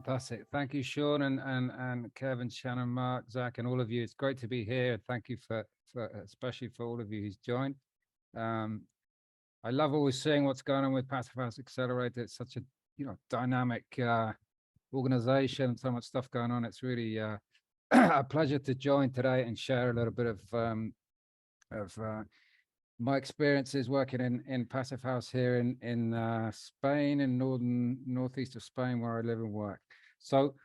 Fantastic. Thank you, Sean and Kevin, Shannon, Mark, Zach, and all of you. It's great to be here. Thank you for especially for all of you who's joined. Um, I love always seeing what's going on with Passive House Accelerator. It's such a dynamic organization, so much stuff going on. It's really a pleasure to join today and share a little bit of my experiences working in Passive House here in Spain, in northeast of Spain, where I live and work. So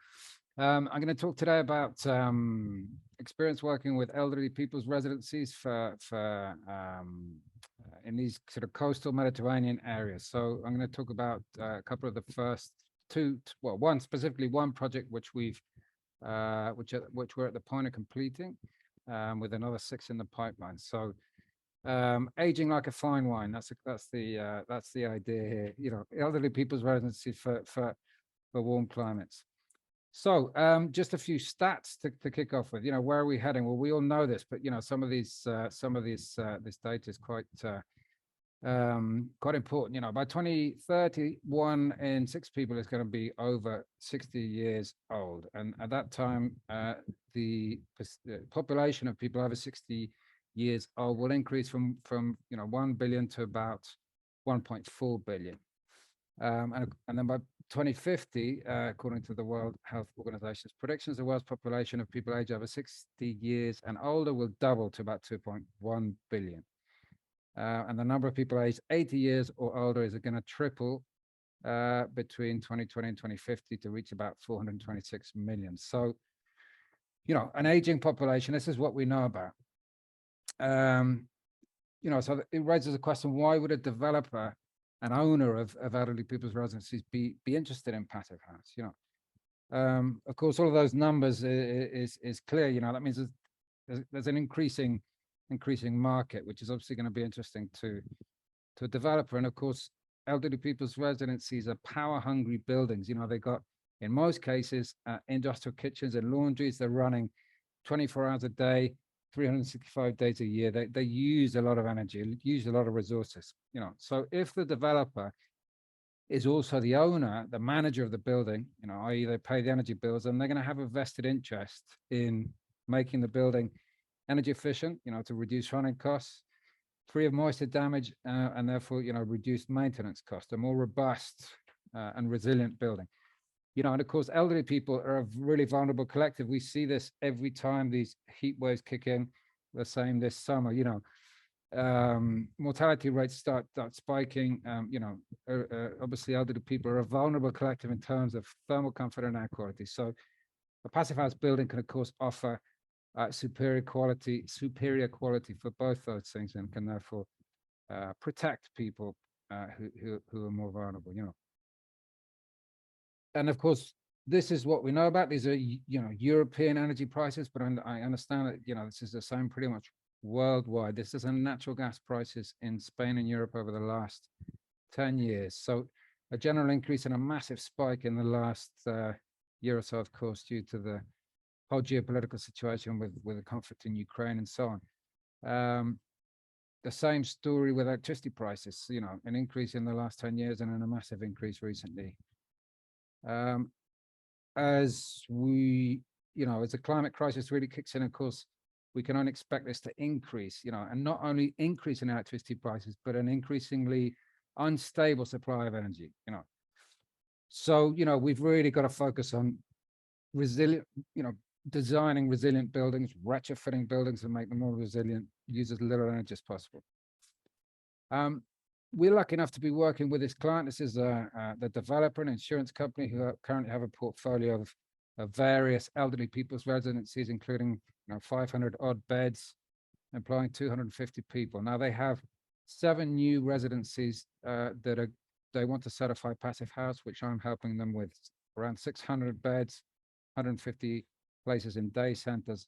I'm going to talk today about experience working with elderly people's residencies for in these sort of coastal Mediterranean areas. So I'm going to talk about a couple of the first two, well, one project which we've which we're at the point of completing, with another 6 in the pipeline. So aging like a fine wine. That's the idea here. Elderly people's residency for warm climates. So just a few stats to kick off with. Where are we heading? Well, we all know this, but some of this data is quite important. By 2030, 1 in 6 people is going to be over 60 years old, and at that time, the population of people over 60 years old will increase from 1 billion to about 1.4 billion, and then by 2050, according to the World Health Organization's predictions, the world's population of people aged over 60 years and older will double to about 2.1 billion. And the number of people aged 80 years or older is going to triple between 2020 and 2050 to reach about 426 million. So, an aging population, this is what we know about. So it raises a question: why would a developer, an owner of elderly people's residencies, be interested in Passive House? Of course, all of those numbers is clear. That means there's an increasing market, which is obviously going to be interesting to a developer. And of course, elderly people's residencies are power-hungry buildings. They got, in most cases, industrial kitchens and laundries. They're running 24 hours a day, 365 days a year. They use a lot of energy, use a lot of resources. So if the developer is also the owner, the manager of the building, i.e. they pay the energy bills, and they're going to have a vested interest in making the building energy efficient, to reduce running costs, free of moisture damage, and therefore, reduced maintenance costs, a more robust and resilient building. And of course, elderly people are a really vulnerable collective. We see this every time these heat waves kick in. The same this summer. Mortality rates start spiking. Obviously, elderly people are a vulnerable collective in terms of thermal comfort and air quality. So, a passive house building can, of course, offer superior quality for both those things, and can therefore protect people who are more vulnerable. And of course, this is what we know about. These are European energy prices, but I understand that this is the same pretty much worldwide. This is a natural gas prices in Spain and Europe over the last 10 years. So a general increase and a massive spike in the last year or so, of course, due to the whole geopolitical situation with the conflict in Ukraine and so on. The same story with electricity prices, an increase in the last 10 years and then a massive increase recently. As the climate crisis really kicks in, of course, we can only expect this to increase, and not only increase in electricity prices, but an increasingly unstable supply of energy, So, we've really got to focus on resilient, designing resilient buildings, retrofitting buildings and make them more resilient, use as little energy as possible. We're lucky enough to be working with this client. This is the developer, an insurance company who currently have a portfolio of various elderly people's residencies, including 500 odd beds, employing 250 people. Now they have 7 new residencies that they want to certify Passive House, which I'm helping them with. Around 600 beds, 150 places in day centers,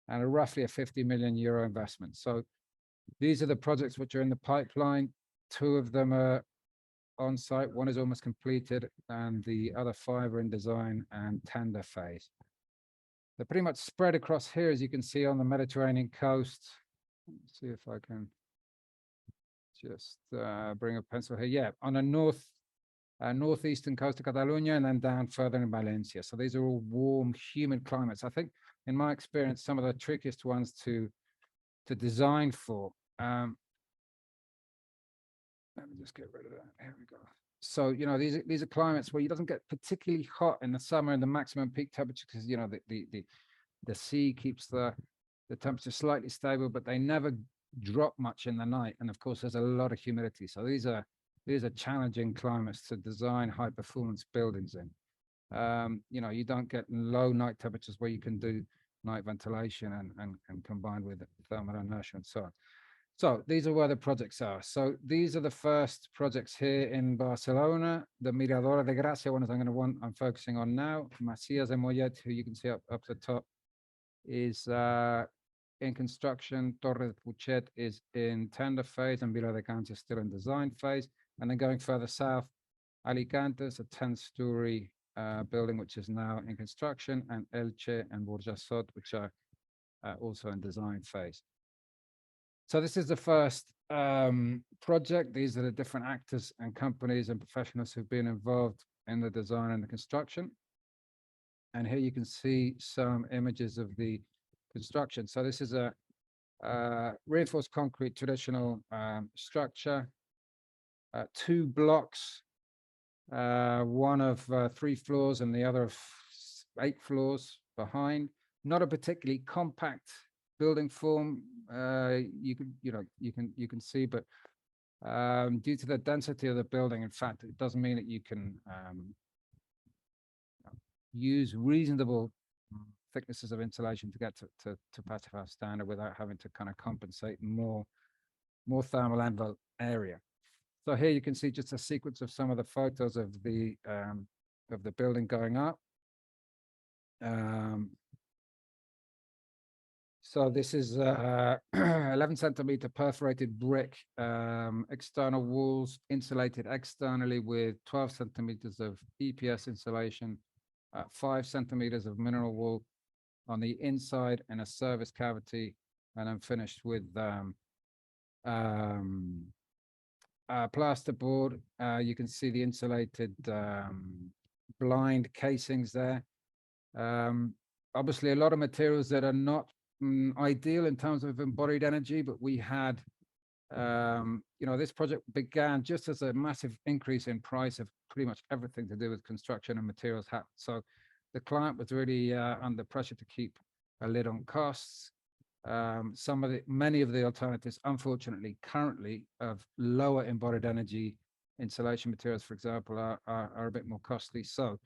and roughly a 50 million euro investment. So these are the projects which are in the pipeline. 2 of them are on site. 1 is almost completed, and the other 5 are in design and tender phase. They're pretty much spread across here, as you can see, on the Mediterranean coast. Let's see if I can just bring a pencil here. Yeah, on the northeastern coast of Catalonia, and then down further in Valencia. So these are all warm, humid climates. I think, in my experience, some of the trickiest ones to design for. Let me just get rid of that. Here we go. So, these are climates where it doesn't get particularly hot in the summer and the maximum peak temperature because, the sea keeps the temperature slightly stable, but they never drop much in the night. And of course, there's a lot of humidity. So these are challenging climates to design high performance buildings in. You don't get low night temperatures where you can do night ventilation and combined with thermal inertia and so on. So these are where the projects are. So these are the first projects here in Barcelona. The Mirador de Gracia one is I'm focusing on now. Macias de Mollet, who you can see up the top, is in construction. Torre de Puchet is in tender phase, and Vila de Cans is still in design phase. And then going further south, Alicantes, a 10-story building which is now in construction, and Elche and Burjasot, which are also in design phase. So this is the first project. These are the different actors and companies and professionals who've been involved in the design and the construction. And here you can see some images of the construction. So this is a reinforced concrete traditional structure, 2 blocks, one of 3 floors and the other of 8 floors behind. Not a particularly compact building form. You can see, but due to the density of the building, in fact, it doesn't mean that you can use reasonable thicknesses of insulation to get to Passive House standard without having to kind of compensate more thermal envelope area. So here you can see just a sequence of some of the photos of the building going up. So this is 11 centimeter perforated brick, external walls insulated externally with 12 centimeters of EPS insulation, 5 centimeters of mineral wool on the inside and a service cavity, and then finished with plasterboard. You can see the insulated blind casings there. Obviously, a lot of materials that are not ideal in terms of embodied energy, but we had, this project began just as a massive increase in price of pretty much everything to do with construction and materials. So the client was really under pressure to keep a lid on costs. Many of the alternatives, unfortunately, currently of lower embodied energy insulation materials, for example, are a bit more costly. So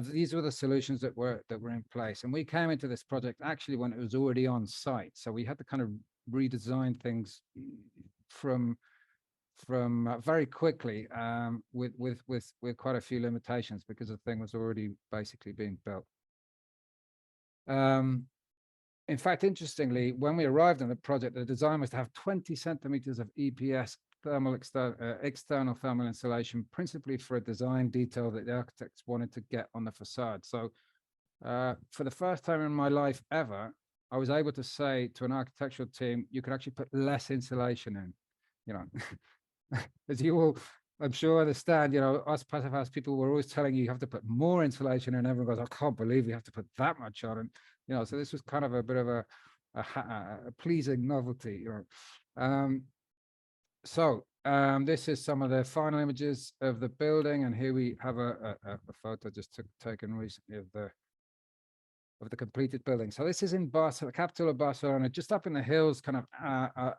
these were the solutions that were in place. And we came into this project actually when it was already on site. So we had to kind of redesign things from very quickly with quite a few limitations because the thing was already basically being built. In fact, interestingly, when we arrived on the project, the design was to have 20 centimeters of EPS external thermal insulation, principally for a design detail that the architects wanted to get on the facade. So for the first time in my life ever, I was able to say to an architectural team, you could actually put less insulation in, as you all, I'm sure, understand, us Passive House people were always telling you have to put more insulation in. Everyone goes, I can't believe we have to put that much on. And, so this was kind of a bit of a pleasing novelty. This is some of the final images of the building, and here we have a photo just taken recently of the completed building. So this is in Barcelona, capital of Barcelona, just up in the hills, kind of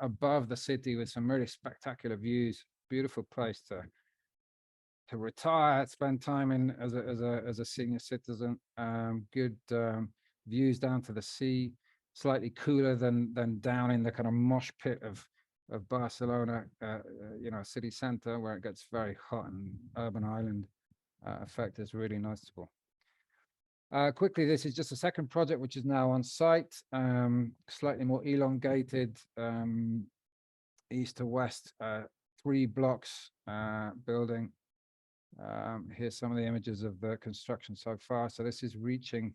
above the city, with some really spectacular views. Beautiful place to retire, spend time in as a senior citizen. Good views down to the sea. Slightly cooler than down in the kind of mosh pit of Barcelona, city center, where it gets very hot, and urban island effect is really noticeable. Quickly, this is just a second project which is now on site, slightly more elongated, east to west, 3 blocks building. Here's some of the images of the construction so far. So this is reaching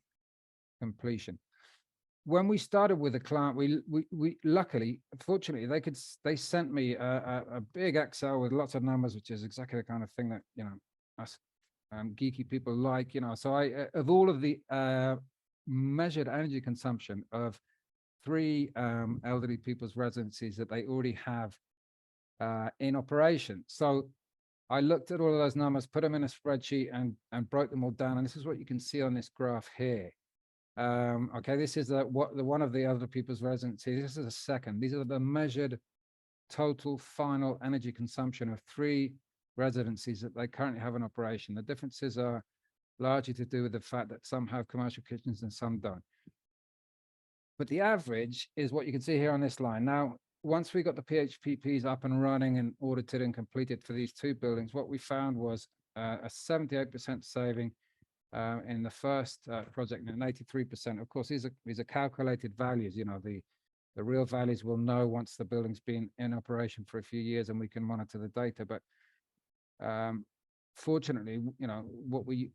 completion. When we started with the client, we luckily, fortunately, they sent me a big Excel with lots of numbers, which is exactly the kind of thing that us geeky people like, so of all of the measured energy consumption of 3 elderly people's residencies that they already have in operation. So I looked at all of those numbers, put them in a spreadsheet and broke them all down. And this is what you can see on this graph here. Okay, this is one of the elderly people's residencies. This is a second. These are the measured total final energy consumption of 3 residencies that they currently have in operation. The differences are largely to do with the fact that some have commercial kitchens and some don't. But the average is what you can see here on this line. Now, once we got the PHPPs up and running and audited and completed for these 2 buildings, what we found was a 78% saving in the first project and 83%. Of course, these are calculated values. The real values we'll know once the building's been in operation for a few years and we can monitor the data. But fortunately, what we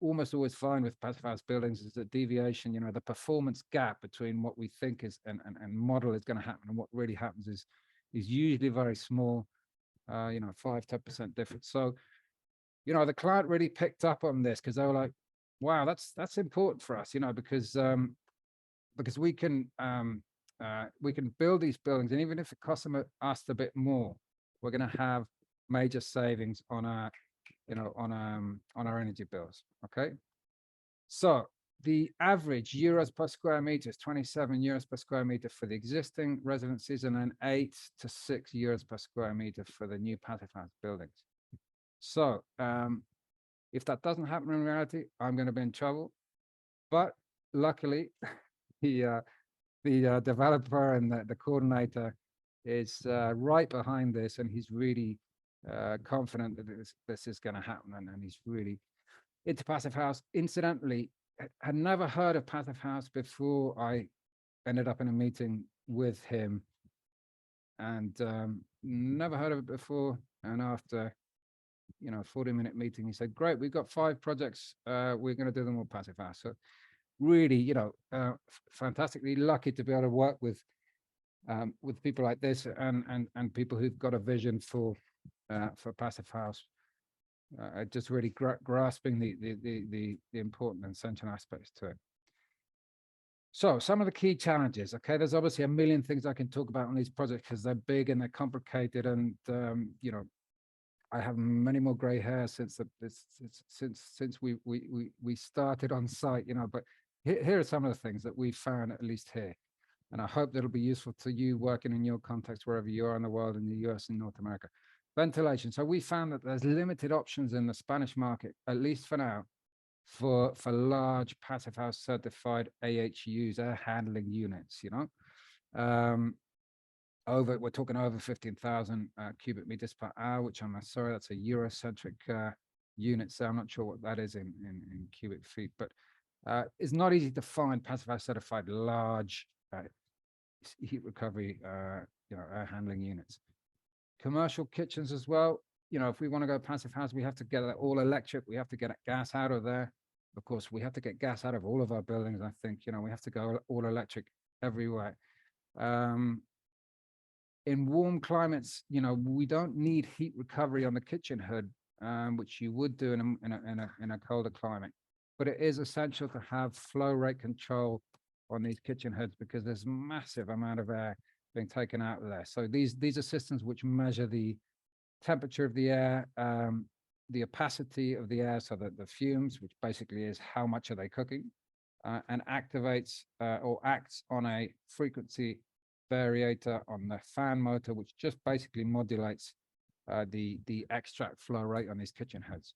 almost always find with passive house buildings is that deviation, the performance gap between what we think is and model is going to happen and what really happens is usually very small, 5-10% difference. So, the client really picked up on this because they were like, wow, that's important for us, because we can build these buildings, and even if it costs us a bit more, we're going to have major savings on our on our energy bills. Okay, so the average euros per square meter is 27 euros per square meter for the existing residencies, and then 8 to 6 euros per square meter for the new passive house buildings. So if that doesn't happen in reality, I'm going to be in trouble. But luckily, the developer and the coordinator is right behind this, and he's really confident that this is going to happen, and he's really into passive house. Incidentally, had never heard of passive house before I ended up in a meeting with him, and never heard of it before. And after 40-minute meeting, he said, great, we've got 5 projects, we're going to do them all passive house. So really, fantastically lucky to be able to work with people like this and people who've got a vision for passive house, just really grasping the important and central aspects to it. So some of the key challenges. Okay, there's obviously a million things I can talk about on these projects because they're big and they're complicated, and I have many more gray hairs since we started on site. But here are some of the things that we found, at least here, and I hope that'll be useful to you working in your context wherever you are in the world, in the US and North America. Ventilation. So we found that there's limited options in the Spanish market, at least for now, for large passive house certified AHUs, air handling units. We're talking over 15,000 cubic meters per hour, which I'm sorry, that's a Eurocentric unit. So I'm not sure what that is in cubic feet, but it's not easy to find passive house certified large heat recovery, air handling units. Commercial kitchens as well. If we want to go passive house, we have to get all electric. We have to get gas out of there. Of course, we have to get gas out of all of our buildings. I think, we have to go all electric everywhere. In warm climates, we don't need heat recovery on the kitchen hood, which you would do in a colder climate. But it is essential to have flow rate control on these kitchen hoods because there's a massive amount of air being taken out of there. So these are systems which measure the temperature of the air, the opacity of the air, so that the fumes, which basically is how much are they cooking, and activates or acts on a frequency variator on the fan motor, which just basically modulates the extract flow rate on these kitchen hoods.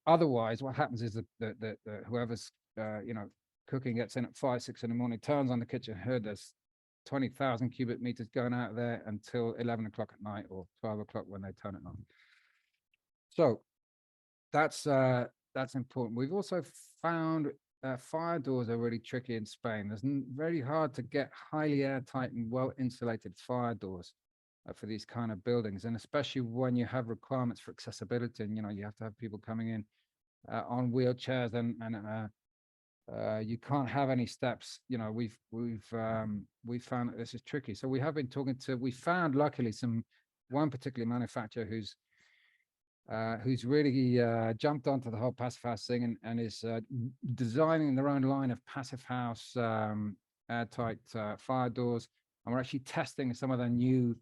Otherwise, what happens is that whoever's cooking gets in at 5, 6 in the morning, turns on the kitchen hood. There's 20,000 cubic meters going out of there until 11 o'clock at night or 12 o'clock when they turn it on. So that's important. We've also found fire doors are really tricky in Spain. It's very hard to get highly airtight and well insulated fire doors for these kind of buildings, and especially when you have requirements for accessibility, and you have to have people coming in on wheelchairs, and you can't have any steps. We've found that this is tricky. So we have been talking to. We found luckily one particular manufacturer who's who's really jumped onto the whole passive house thing and is designing their own line of passive house airtight fire doors. And we're actually testing some of their new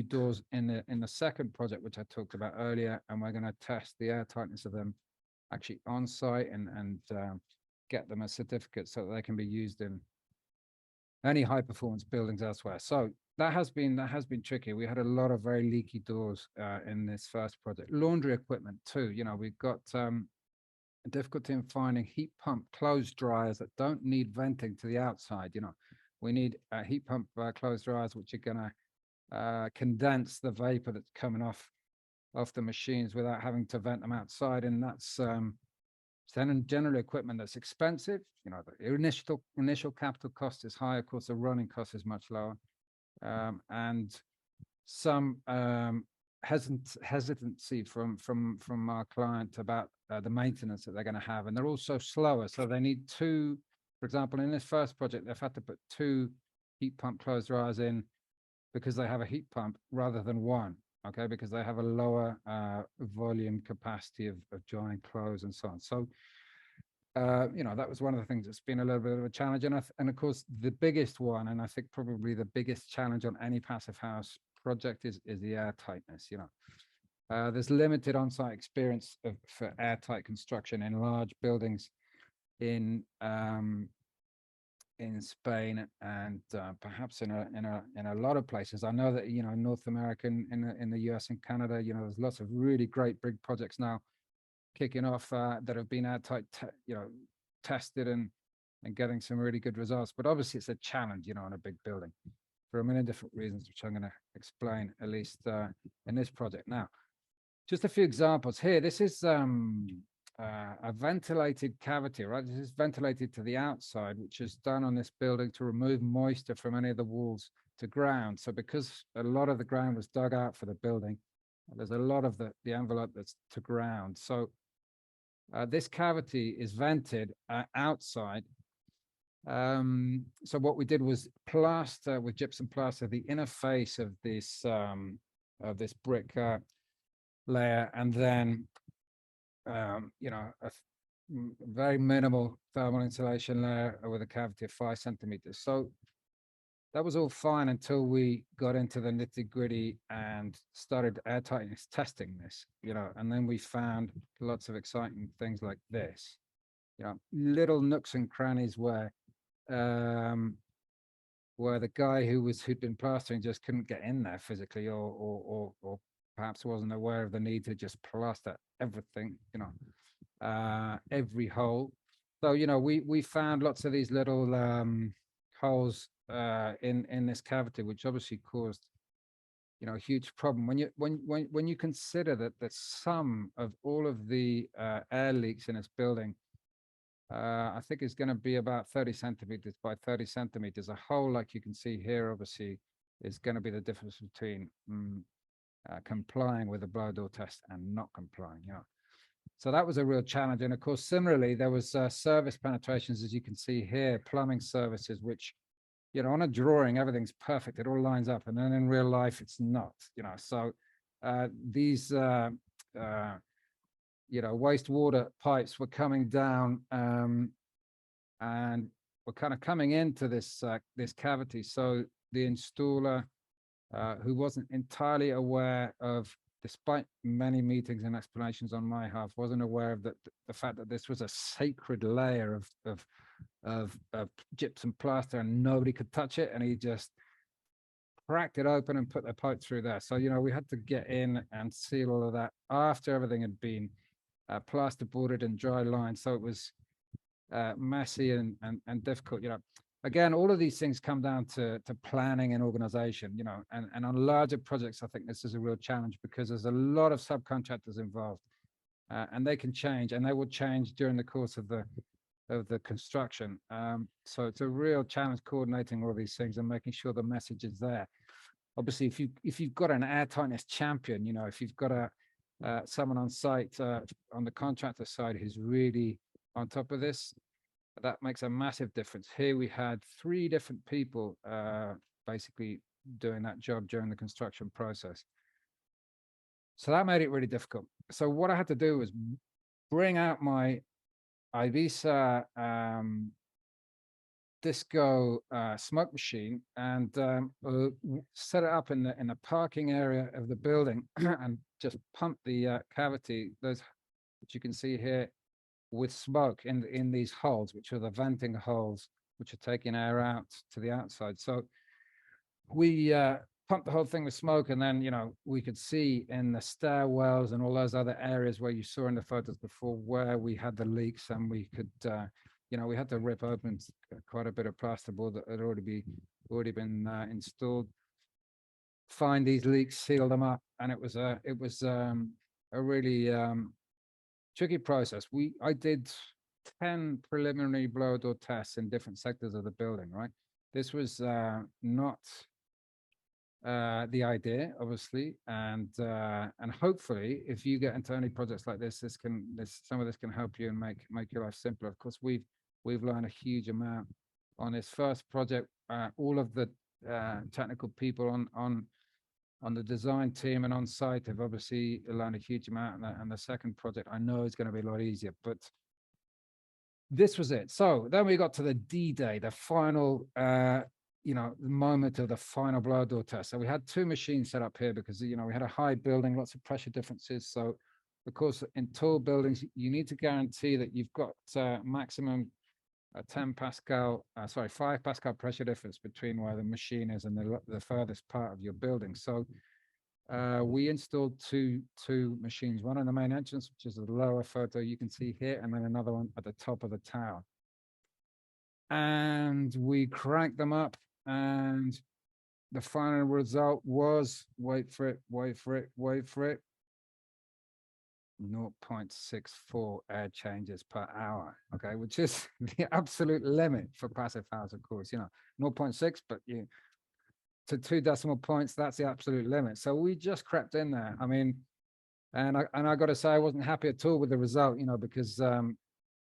doors in the second project, which I talked about earlier. And we're going to test the airtightness of them actually on site and get them a certificate so that they can be used in any high performance buildings elsewhere. So that has been tricky. We had a lot of very leaky doors in this first project. Laundry equipment too. You know, we've got a difficulty in finding heat pump clothes dryers that don't need venting to the outside. You know, we need heat pump clothes dryers which are going to condense the vapor that's coming off the machines without having to vent them outside, and that's then general equipment that's expensive. You know, the initial capital cost is high. Of course, the running cost is much lower, and some hesitancy from our client about the maintenance that they're going to have, and they're also slower. So they need two. For example, in this first project, they've had to put two heat pump clothes dryers in because they have a heat pump rather than one. Okay, because they have a lower volume capacity of drying clothes and so on. So, you know, that was one of the things that's been a little bit of a challenge. And of course, the biggest one, and I think probably the biggest challenge on any passive house project is the air tightness. You know, there's limited on-site experience for airtight construction in large buildings in Spain and perhaps in a lot of places. I know that, you know, North America, in the US and Canada, you know, there's lots of really great big projects now kicking off that have been airtight, you know, tested and getting some really good results. But obviously, it's a challenge, you know, in a big building for a million different reasons, which I'm going to explain at least in this project. Now, just a few examples here. This is a ventilated cavity, right? This is ventilated to the outside, which is done on this building to remove moisture from any of the walls to ground. So because a lot of the ground was dug out for the building, there's a lot of the envelope that's to ground. So this cavity is vented outside. So what we did was plaster with gypsum plaster the inner face of this brick layer, and then you know, a very minimal thermal insulation layer with a cavity of 5 centimeters. So that was all fine until we got into the nitty gritty and started air tightness testing this, you know, and then we found lots of exciting things like this, you know, little nooks and crannies where the guy who'd been plastering just couldn't get in there physically, or perhaps wasn't aware of the need to just plaster everything, you know, every hole. So, you know, we found lots of these little holes in this cavity, which obviously caused, you know, a huge problem. When you consider that the sum of all of the air leaks in this building, I think is going to be about 30 centimeters by 30 centimeters. A hole, like you can see here, obviously, is going to be the difference between complying with the blow door test and not complying. You know, so that was a real challenge. And of course, similarly, there was service penetrations, as you can see here, plumbing services, which, you know, on a drawing, everything's perfect. It all lines up. And then in real life, it's not, you know. So these, you know, wastewater pipes were coming down and were kind of coming into this cavity. So the installer, who wasn't entirely aware of, despite many meetings and explanations on my half, wasn't aware of the fact that this was a sacred layer of gypsum plaster and nobody could touch it, and he just cracked it open and put the pipe through there. So, you know, we had to get in and seal all of that after everything had been plasterboarded and dry lined. So it was messy and difficult. You know, again, all of these things come down to planning and organization, you know, and on larger projects, I think this is a real challenge because there's a lot of subcontractors involved, and they can change, and they will change during the course of the construction. So it's a real challenge coordinating all these things and making sure the message is there. Obviously, if you've got an air tightness champion, you know, if you've got someone on site on the contractor side who's really on top of this, that makes a massive difference. Here we had 3 different people basically doing that job during the construction process. So that made it really difficult. So what I had to do was bring out my Ibiza disco smoke machine and set it up in the parking area of the building and just pump the cavity, those which you can see here, with smoke in these holes, which are the venting holes, which are taking air out to the outside. So we pumped the whole thing with smoke, and then we could see in the stairwells and all those other areas where you saw in the photos before where we had the leaks, and we could we had to rip open quite a bit of plasterboard that had already been installed, find these leaks, seal them up, and it was a really tricky process. I did 10 preliminary blower door tests in different sectors of the building, right? This was not the idea, obviously, and hopefully, if you get into any projects like this, some of this can help you and make your life simpler. Of course, we've learned a huge amount on this first project. All of the technical people on the design team and on site have obviously learned a huge amount, and the second project I know is going to be a lot easier, but this was it. So then we got to the D-Day, the final the moment of the final blower door test. So we had two machines set up here because we had a high building, lots of pressure differences. So of course, in tall buildings, you need to guarantee that you've got maximum 5 Pascal pressure difference between where the machine is and the furthest part of your building. So we installed two machines, one in the main entrance, which is the lower photo you can see here, and then another one at the top of the tower. And we cranked them up, and the final result was, wait for it, 0.64 air changes per hour, okay, which is the absolute limit for Passive House, of course, 0.6, but to 2 decimal points, that's the absolute limit. So we just crept in there. I mean, and I got to say, I wasn't happy at all with the result, because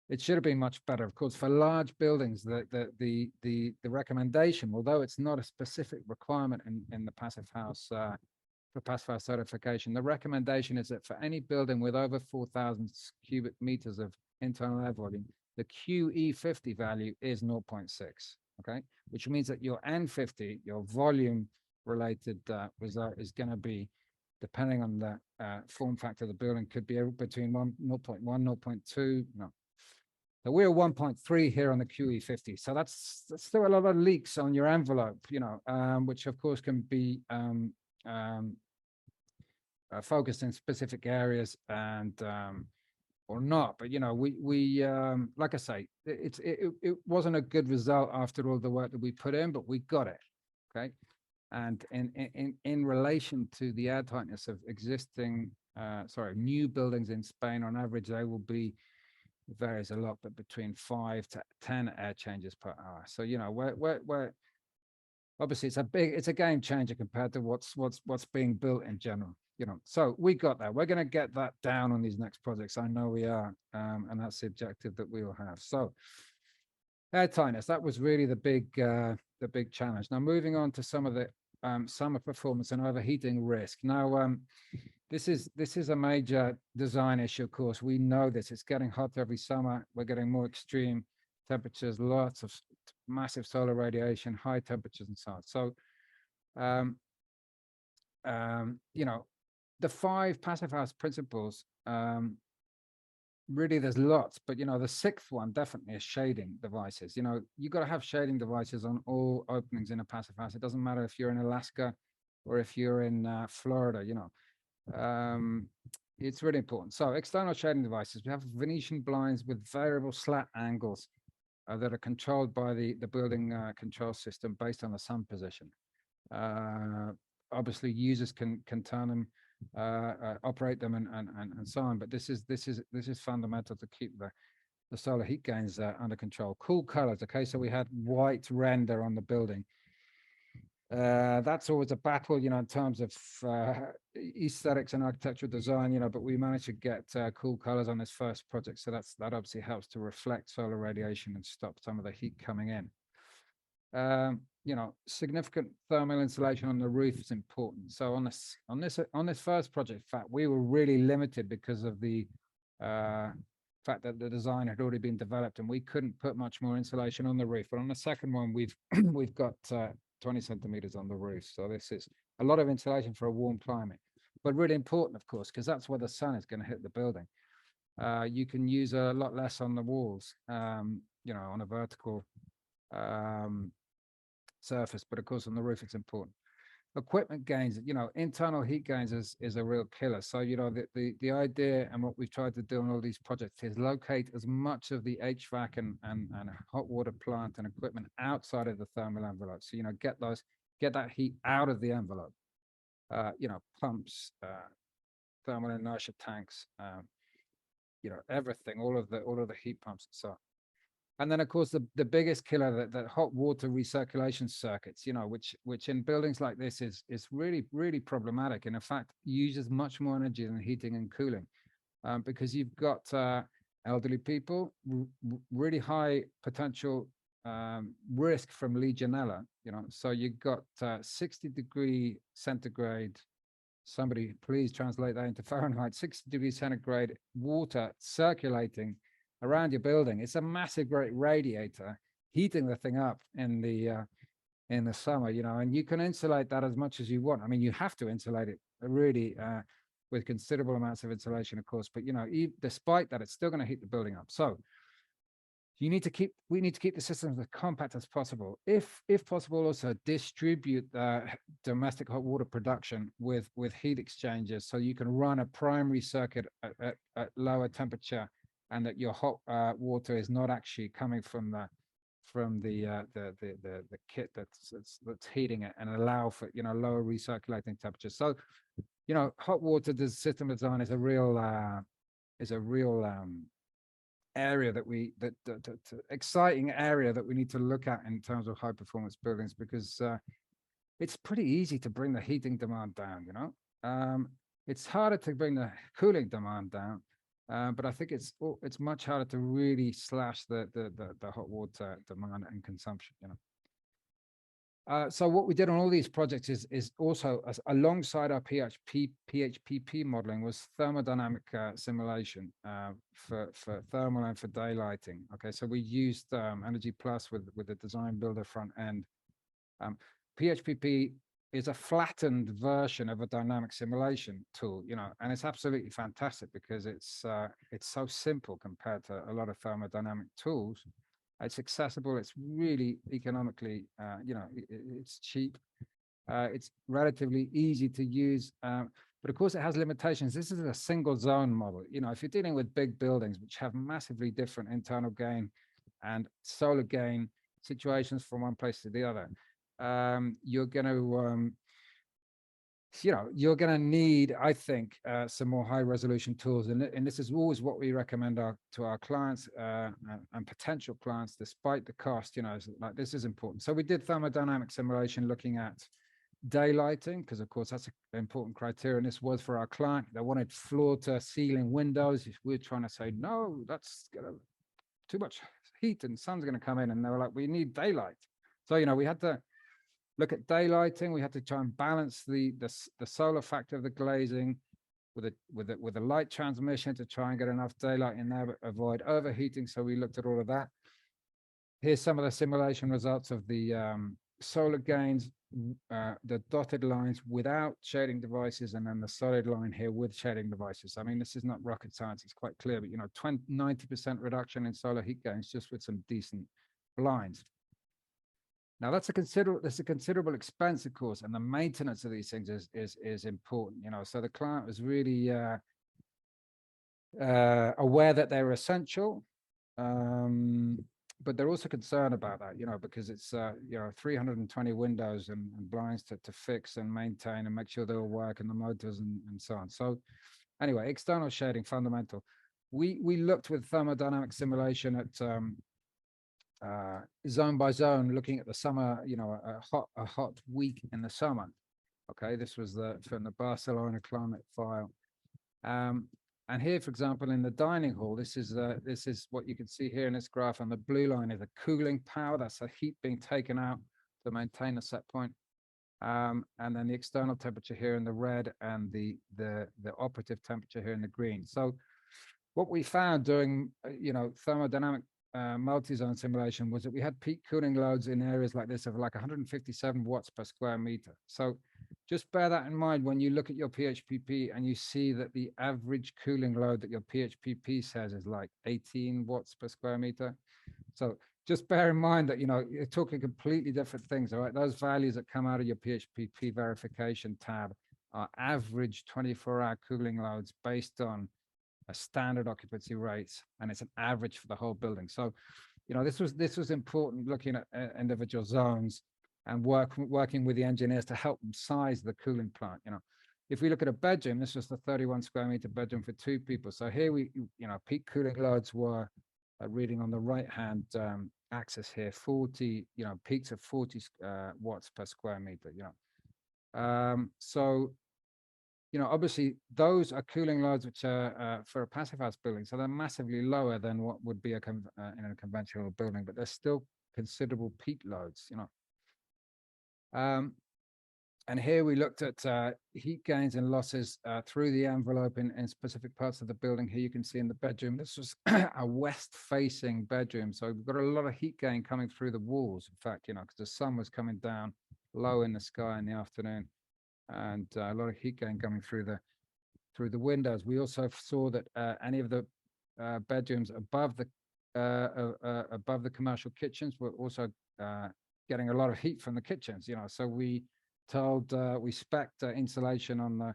it should have been much better. Of course, for large buildings, the recommendation, although it's not a specific requirement in the Passive House for Passive House certification, the recommendation is that for any building with over 4,000 cubic meters of internal air volume, the QE50 value is 0.6. Okay, which means that your N50, your volume related result, is going to be, depending on the form factor of the building, could be between 0.1, 0.2. No. So we're 1.3 here on the QE50. So that's still a lot of leaks on your envelope, which of course can be focused in specific areas and or not. But we like I say, it wasn't a good result after all the work that we put in, but we got it. Okay. And in relation to the air tightness of existing new buildings in Spain, on average, they will be, it varies a lot, but between 5 to 10 air changes per hour. So we're obviously it's a game changer compared to what's being built in general. So we got that. We're going to get that down on these next projects. I know we are, and that's the objective that we will have. So air tightness, that was really the big challenge. Now moving on to some of the summer performance and overheating risk. Now this is a major design issue. Of course, we know this. It's getting hotter every summer. We're getting more extreme temperatures, lots of massive solar radiation, high temperatures, and so on. So the 5 Passive House principles, really there's lots, but the 6th one definitely is shading devices. You got to have shading devices on all openings in a Passive House. It doesn't matter if you're in Alaska or if you're in Florida. It's really important. So external shading devices, we have Venetian blinds with variable slat angles that are controlled by the building control system based on the sun position. Obviously users can turn them, operate them, and so on, but this is fundamental to keep the solar heat gains under control. Cool colors. Okay, so we had white render on the building. That's always a battle, in terms of aesthetics and architectural design, but we managed to get cool colors on this first project. So that obviously helps to reflect solar radiation and stop some of the heat coming in. significant thermal insulation on the roof is important. So on this first project, in fact, we were really limited because of the fact that the design had already been developed and we couldn't put much more insulation on the roof. But on the second one, we've we've got 20 centimeters on the roof. So this is a lot of insulation for a warm climate, but really important, of course, because that's where the sun is going to hit the building. You can use a lot less on the walls, on a vertical surface, but of course on the roof it's important. Equipment gains, internal heat gains is a real killer. So the idea and what we've tried to do on all these projects is locate as much of the HVAC and hot water plant and equipment outside of the thermal envelope. So get that heat out of the envelope. Pumps, thermal inertia tanks, everything, all of the heat pumps and so on. And then, of course, the biggest killer, that hot water recirculation circuits, which in buildings like this is really, really problematic. And in fact, uses much more energy than heating and cooling, because you've got elderly people, really high potential risk from Legionella. So you've got 60-degree centigrade. Somebody please translate that into Fahrenheit. 60-degree centigrade water circulating around your building. It's a massive great radiator heating the thing up in the summer, and you can insulate that as much as you want. I mean, you have to insulate it really with considerable amounts of insulation, of course, but despite that, it's still going to heat the building up. So we need to keep the systems as compact as possible. If possible, also distribute domestic hot water production with heat exchangers, so you can run a primary circuit at lower temperature, and that your hot water is not actually coming from the kit that's heating it, and allow for lower recirculating temperatures. So hot water system design is a real area exciting area that we need to look at in terms of high performance buildings, because it's pretty easy to bring the heating demand down. It's harder to bring the cooling demand down. But I think it's much harder to really slash the hot water demand and consumption. So what we did on all these projects is also, alongside our PHPP modeling, was thermodynamic simulation for thermal and for daylighting. Okay, so we used Energy Plus with the design builder front end. PHPP is a flattened version of a dynamic simulation tool, and it's absolutely fantastic because it's so simple compared to a lot of thermodynamic tools. It's accessible. It's really economically, it's cheap. It's relatively easy to use, but of course it has limitations. This is a single zone model. If you're dealing with big buildings which have massively different internal gain and solar gain situations from one place to the other, you're going to need, I think, some more high resolution tools. And this is always what we recommend to our clients and potential clients, despite the cost. Like, this is important. So we did thermodynamic simulation looking at daylighting, because of course that's an important criteria. And this was for our client. They wanted floor to ceiling windows. We're trying to say, no, that's too much heat and sun's going to come in. And they were like, we need daylight. So, we had to look at daylighting. We had to try and balance the solar factor of the glazing with a light transmission to try and get enough daylight in there, but avoid overheating. So we looked at all of that. Here's some of the simulation results of the solar gains, the dotted lines without shading devices, and then the solid line here with shading devices. I mean, this is not rocket science. It's quite clear, but 90% reduction in solar heat gains just with some decent blinds. Now that's a considerable expense, of course, and the maintenance of these things is important. So the client was really aware that they were essential, but they're also concerned about that, because it's 320 windows and blinds to fix and maintain and make sure they all work, and the motors and so on. So anyway, external shading, fundamental. We looked with thermodynamic simulation at zone by zone, looking at the summer, a hot week in the summer. Okay, this was from the Barcelona climate file. And here, for example, in the dining hall, this is what you can see here in this graph. And the blue line is the cooling power. That's the heat being taken out to maintain the set point. And then the external temperature here in the red, and the operative temperature here in the green. So what we found doing, thermodynamic multi-zone simulation was that we had peak cooling loads in areas like this of like 157 watts per square meter. So just bear that in mind when you look at your PHPP and you see that the average cooling load that your PHPP says is like 18 watts per square meter. So just bear in mind that, you're talking completely different things, all right? Those values that come out of your PHPP verification tab are average 24-hour cooling loads based on a standard occupancy rates, and it's an average for the whole building. So, this was important, looking at individual zones and working with the engineers to help them size the cooling plant. If we look at a bedroom, this was the 31 square meter bedroom for 2 people. So here peak cooling loads were reading on the right hand axis here, 40, peaks of 40 watts per square meter. So obviously those are cooling loads which are for a passive house building, so they're massively lower than what would be in a conventional building, but they're still considerable peak loads. And here we looked at heat gains and losses through the envelope in specific parts of the building. Here you can see in the bedroom, this was a west-facing bedroom, so we've got a lot of heat gain coming through the walls. In fact, because the sun was coming down low in the sky in the afternoon, and a lot of heat gain coming through the windows. We also saw that any of the bedrooms above the commercial kitchens were also getting a lot of heat from the kitchens. So we spec'd insulation on the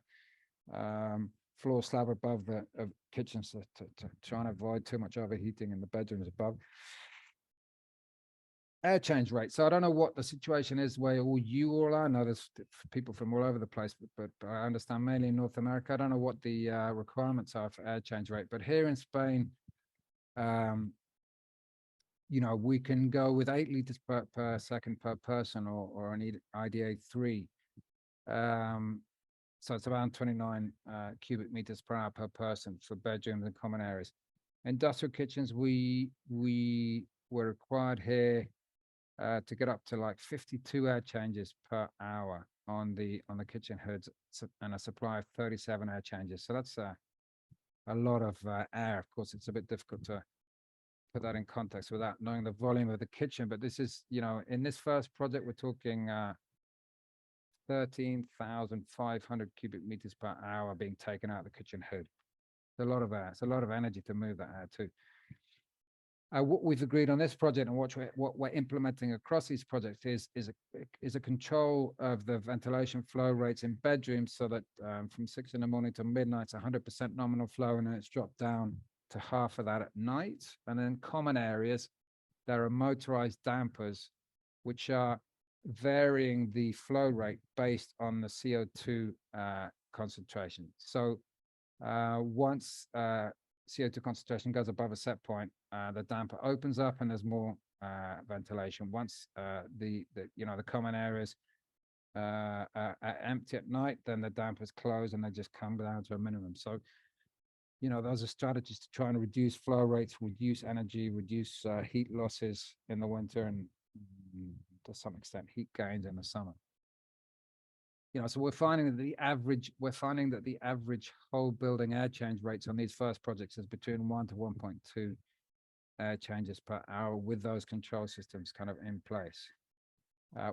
floor slab above the kitchens to try and avoid too much overheating in the bedrooms above. Air change rate. So I don't know what the situation is where you all are. I know there's people from all over the place, but I understand mainly in North America. I don't know what the requirements are for air change rate, but here in Spain, we can go with 8 liters per second per person, or an IDA 3. So it's around 29 cubic meters per hour per person for bedrooms and common areas. Industrial kitchens, we were required here to get up to like 52 air changes per hour on the kitchen hoods, and a supply of 37 air changes. So that's a lot of air. Of course, it's a bit difficult to put that in context without knowing the volume of the kitchen. But this is, in this first project, we're talking 13,500 cubic meters per hour being taken out of the kitchen hood. It's a lot of air. It's a lot of energy to move that air too. What we've agreed on this project, and what we're implementing across these projects, is a control of the ventilation flow rates in bedrooms, so that from 6 in the morning to midnight, it's 100% nominal flow, and then it's dropped down to half of that at night. And then common areas, there are motorized dampers, which are varying the flow rate based on the CO2 concentration. So once CO2 concentration goes above a set point, the damper opens up and there's more ventilation. Once the common areas are empty at night, then the dampers close and they just come down to a minimum. So, those are strategies to try and reduce flow rates, reduce energy, reduce heat losses in the winter, and to some extent heat gains in the summer. So we're finding that the average whole building air change rates on these first projects is between 1 to 1.2 air changes per hour, with those control systems kind of in place.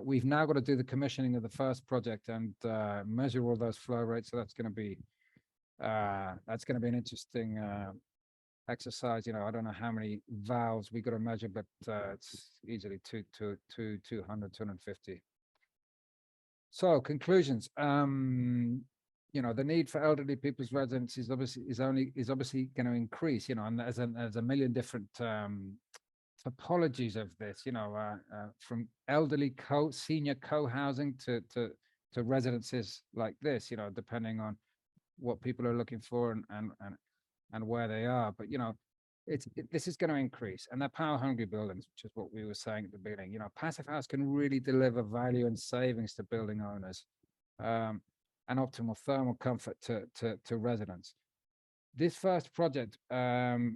We've now got to do the commissioning of the first project and measure all those flow rates. So that's going to be an interesting exercise. I don't know how many valves we got to measure, but it's easily 200, 250. So conclusions. The need for elderly people's residencies is obviously going to increase. And there's a million different topologies of this. From elderly senior co-housing to residences like this. Depending on what people are looking for and where they are. But this is going to increase, and they're power hungry buildings, which is what we were saying at the beginning. Passive house can really deliver value and savings to building owners, and optimal thermal comfort to residents. This first project, to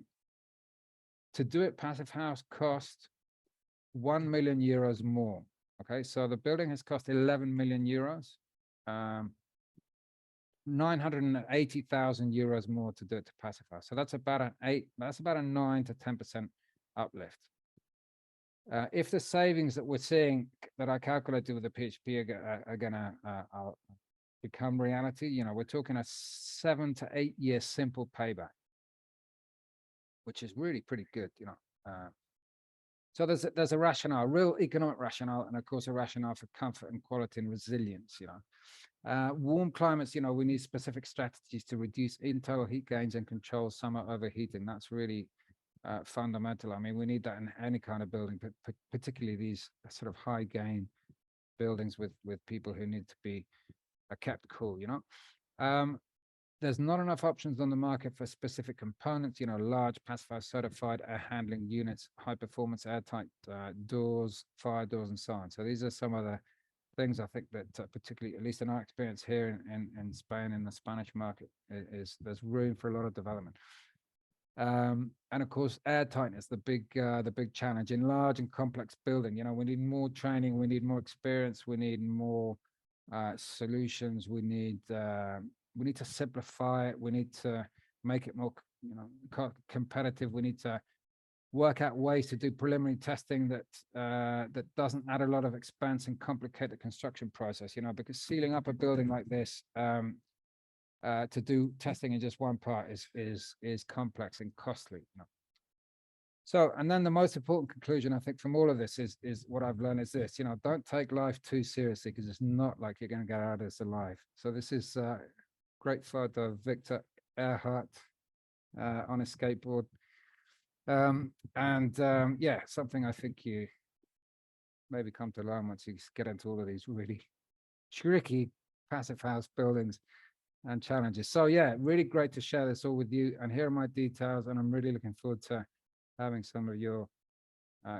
do it, Passive House cost €1 million more. Okay, so the building has cost 11 million euros, 980,000 euros more to do it to Passive House. So that's about a 9 to 10% uplift. If the savings that we're seeing that I calculated with the PHP are gonna become reality, you know, we're talking a 7 to 8 year simple payback, which is really pretty good, you know. So there's a rationale, real economic rationale, and of course a rationale for comfort and quality and resilience, you know. Warm climates, you know, we need specific strategies to reduce internal heat gains and control summer overheating. That's really fundamental. I mean, we need that in any kind of building, but particularly these sort of high gain buildings with people who need to be kept cool, you know. There's not enough options on the market for specific components, you know, large Passive House certified air handling units, high performance airtight doors, fire doors, and so on. So these are some of the things I think that particularly, at least in our experience here in Spain, in the Spanish market, is there's room for a lot of development. And of course, airtightness, the big challenge in large and complex building. You know, we need more training, we need more experience, we need more solutions, we need to simplify it, we need to make it more, you know, competitive. We need to work out ways to do preliminary testing that that doesn't add a lot of expense and complicate the construction process, you know, because sealing up a building like this to do testing in just one part is complex and costly, you know. So, and then the most important conclusion I think from all of this is what I've learned is this, you know, don't take life too seriously, because it's not like you're going to get out of this alive. So this is a great photo of Victor Earhart on a skateboard. Yeah, something I think you maybe come to learn once you get into all of these really tricky Passive House buildings and challenges. So yeah, really great to share this all with you. And here are my details. And I'm really looking forward to having some of your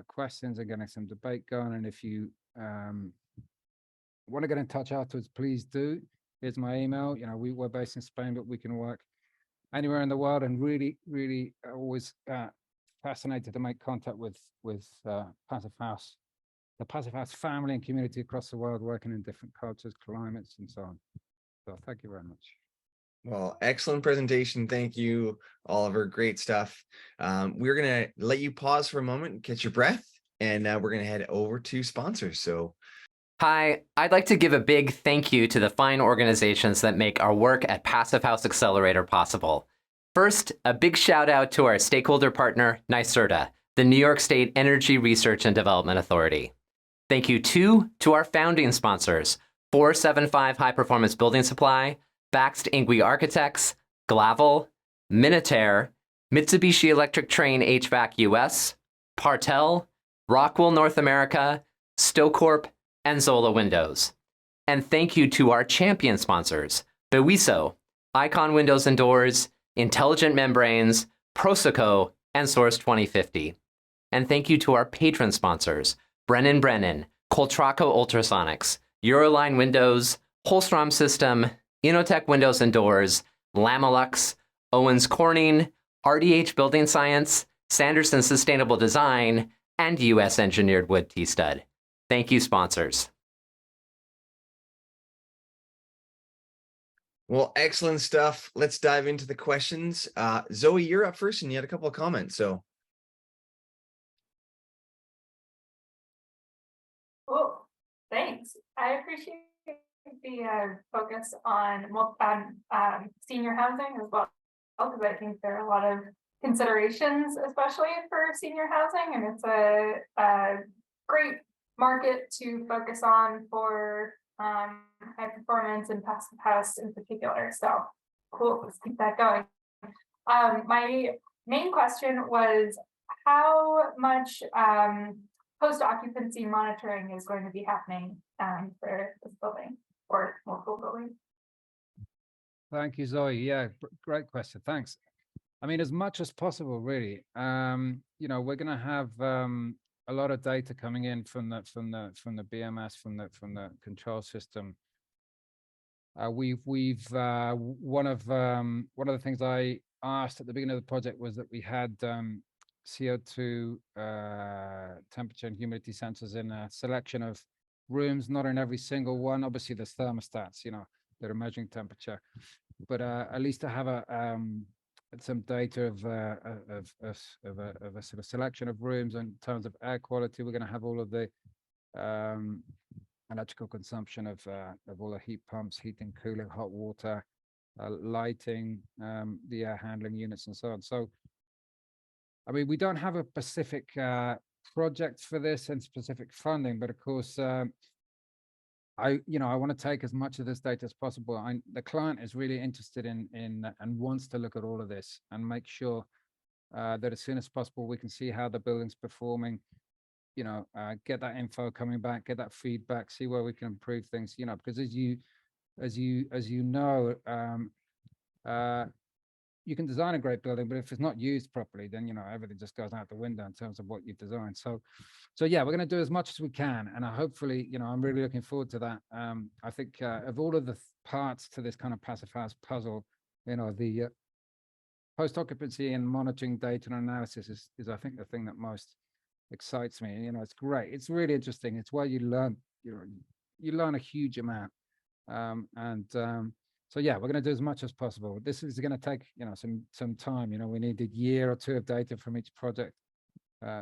questions and getting some debate going. And if you want to get in touch afterwards, please do. Here's my email. You know, we're based in Spain, but we can work anywhere in the world, and really, really always fascinated to make contact with Passive House, the Passive House family and community across the world, working in different cultures, climates, and so on. So thank you very much. Well, excellent presentation. Thank you, Oliver. Great stuff. We're going to let you pause for a moment and catch your breath, and we're going to head over to sponsors. So, hi, I'd like to give a big thank you to the fine organizations that make our work at Passive House Accelerator possible. First, a big shout out to our stakeholder partner, NYSERDA, the New York State Energy Research and Development Authority. Thank you, too, to our founding sponsors, 475 High Performance Building Supply, Baxt Ingui Architects, Glavel, Minutair, Mitsubishi Electric Train HVAC US, Partel, Rockwell North America, Stocorp, and Zola Windows. And thank you to our champion sponsors, Bewiso, Icon Windows and Doors, Intelligent Membranes, Prosoco, and Source 2050. And thank you to our patron sponsors, Brennan, Coltraco Ultrasonics, Euroline Windows, Holstrom System, Inotech Windows and Doors, Lamelux, Owens Corning, RDH Building Science, Sanderson Sustainable Design, and US Engineered Wood T-Stud. Thank you, sponsors. well, excellent stuff. Let's dive into the questions. Zoe, you're up first, and you had a couple of comments. So, cool. Thanks. I appreciate the focus on senior housing as well, because I think there are a lot of considerations, especially for senior housing, and it's a great market to focus on for high performance and Passive House in particular. So cool, let's keep that going. My main question was how much post-occupancy monitoring is going to be happening for this building or multiple buildings? Thank you, Zoe. Yeah, great question. Thanks. I mean, as much as possible, really. You know, we're going to have a lot of data coming in from the BMS, from the control system. One of the things I asked at the beginning of the project was that we had CO2 temperature and humidity sensors in a selection of rooms, not in every single one. Obviously, there's thermostats, that are measuring temperature, but at least to have some data of a sort of selection of rooms in terms of air quality. We're going to have all of the electrical consumption of all the heat pumps, heating, cooling, hot water, lighting, the air handling units, and so on. So, I mean, we don't have a specific project for this and specific funding, but of course, I want to take as much of this data as possible. The client is really interested in and wants to look at all of this and make sure that as soon as possible we can see how the building's performing. Get that info coming back, get that feedback, see where we can improve things. Because as you know, you can design a great building, but if it's not used properly, then everything just goes out the window in terms of what you've designed. So yeah, we're going to do as much as we can, and hopefully, I'm really looking forward to that. I think of all of the parts to this kind of passive house puzzle, the post occupancy and monitoring data and analysis is I think the thing that most excites me. It's great. It's really interesting. It's where you learn. You learn a huge amount, so yeah, we're going to do as much as possible. This is going to take, some time. We need a year or two of data from each project.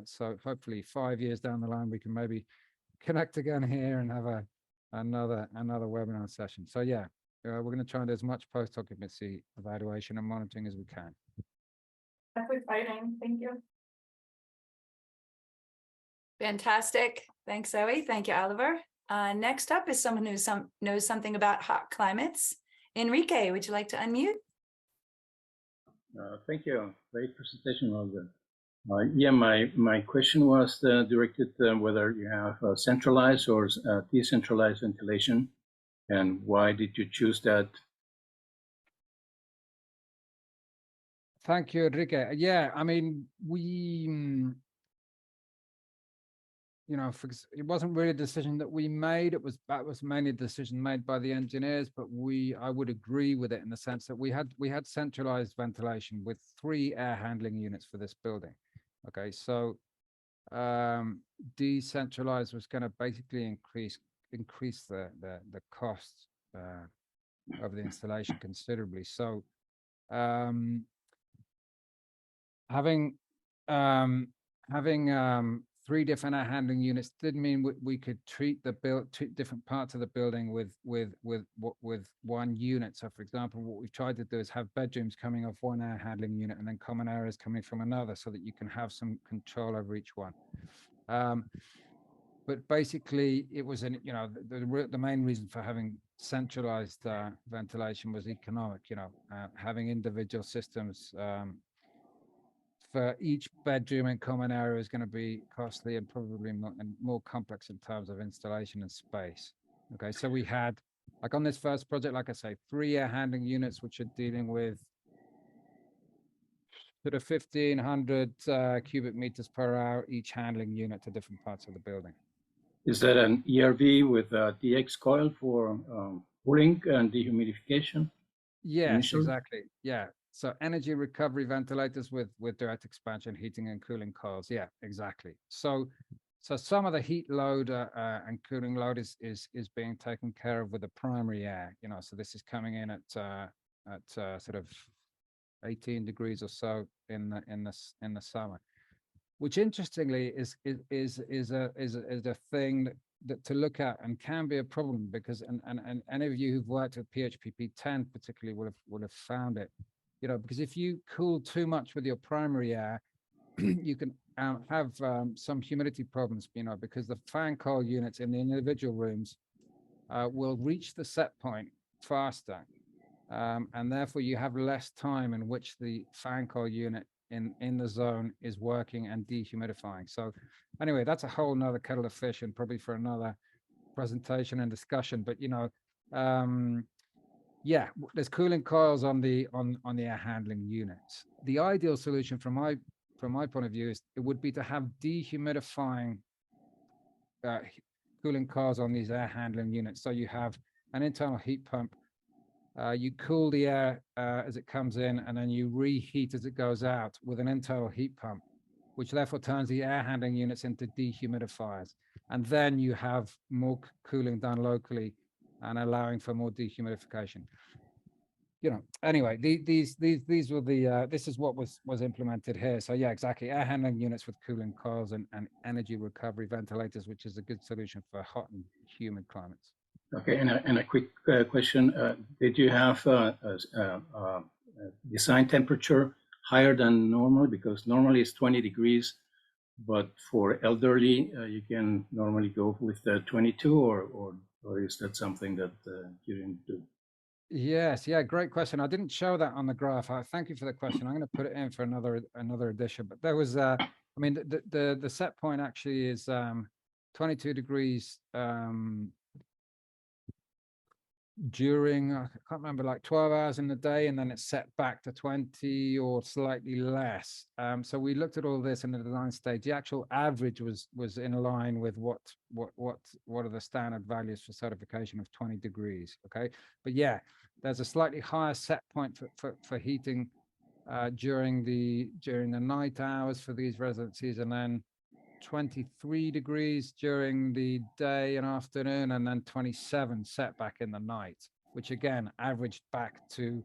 So hopefully 5 years down the line, we can maybe connect again here and have another webinar session. So yeah, we're going to try and do as much post-occupancy evaluation and monitoring as we can. That's exciting. Thank you. Fantastic. Thanks, Zoe. Thank you, Oliver. Next up is someone who knows something about hot climates. Enrique, would you like to unmute? Thank you. Great presentation, Olga. Yeah, my question was directed whether you have centralized or decentralized ventilation, and why did you choose that? Thank you, Enrique. Yeah, I mean, we, it wasn't really a decision that we made. That was mainly a decision made by the engineers, but I would agree with it in the sense that we had centralized ventilation with 3 air handling units for this building. Okay, so decentralized was going to basically increase the cost of the installation considerably. So having 3 different air handling units did mean we could treat different parts of the building with one unit. So for example, what we've tried to do is have bedrooms coming off one air handling unit and then common areas coming from another, so that you can have some control over each one. But basically it was the main reason for having centralized ventilation was economic. Having individual systems for each bedroom and common area is going to be costly and probably more complex in terms of installation and space. Okay, so we had, like on this first project, like I say, 3 air handling units, which are dealing with sort of 1,500 cubic meters per hour, each handling unit to different parts of the building. Is that an ERV with a DX coil for cooling and dehumidification? Yes, initially? exactly. Yeah. So energy recovery ventilators with direct expansion heating and cooling coils. Yeah, exactly. So some of the heat load and cooling load is being taken care of with the primary air. So this is coming in at sort of 18 degrees or so in the summer, which interestingly is a thing that to look at and can be a problem, because and any of you who've worked with PHPP 10 particularly would have found it. Because if you cool too much with your primary air, you can have some humidity problems, because the fan coil units in the individual rooms will reach the set point faster. And therefore you have less time in which the fan coil unit in the zone is working and dehumidifying. So anyway, that's a whole nother kettle of fish and probably for another presentation and discussion. But yeah, there's cooling coils on the air handling units. The ideal solution from my point of view is it would be to have dehumidifying cooling coils on these air handling units. So you have an internal heat pump. You cool the air as it comes in, and then you reheat as it goes out with an internal heat pump, which therefore turns the air handling units into dehumidifiers. And then you have more cooling done locally and allowing for more dehumidification. Anyway, these were the this is what was implemented here. So yeah, exactly. Air handling units with cooling coils and energy recovery ventilators, which is a good solution for hot and humid climates. Okay, and a quick question: did you have design temperature higher than normal? Because normally it's 20 degrees, but for elderly, you can normally go with 22, or is that something that you didn't do? Yes, yeah, great question. I didn't show that on the graph. Thank you for the question. I'm going to put it in for another edition. But there was, I mean, the set point actually is 22 degrees during, I can't remember, like 12 hours in the day, and then it's set back to 20 or slightly less. So we looked at all this in the design stage. The actual average was in line with what are the standard values for certification of 20 degrees. Okay, but yeah, there's a slightly higher set point for heating during the night hours for these residencies, and then 23 degrees during the day and afternoon, and then 27 set back in the night, which again averaged back to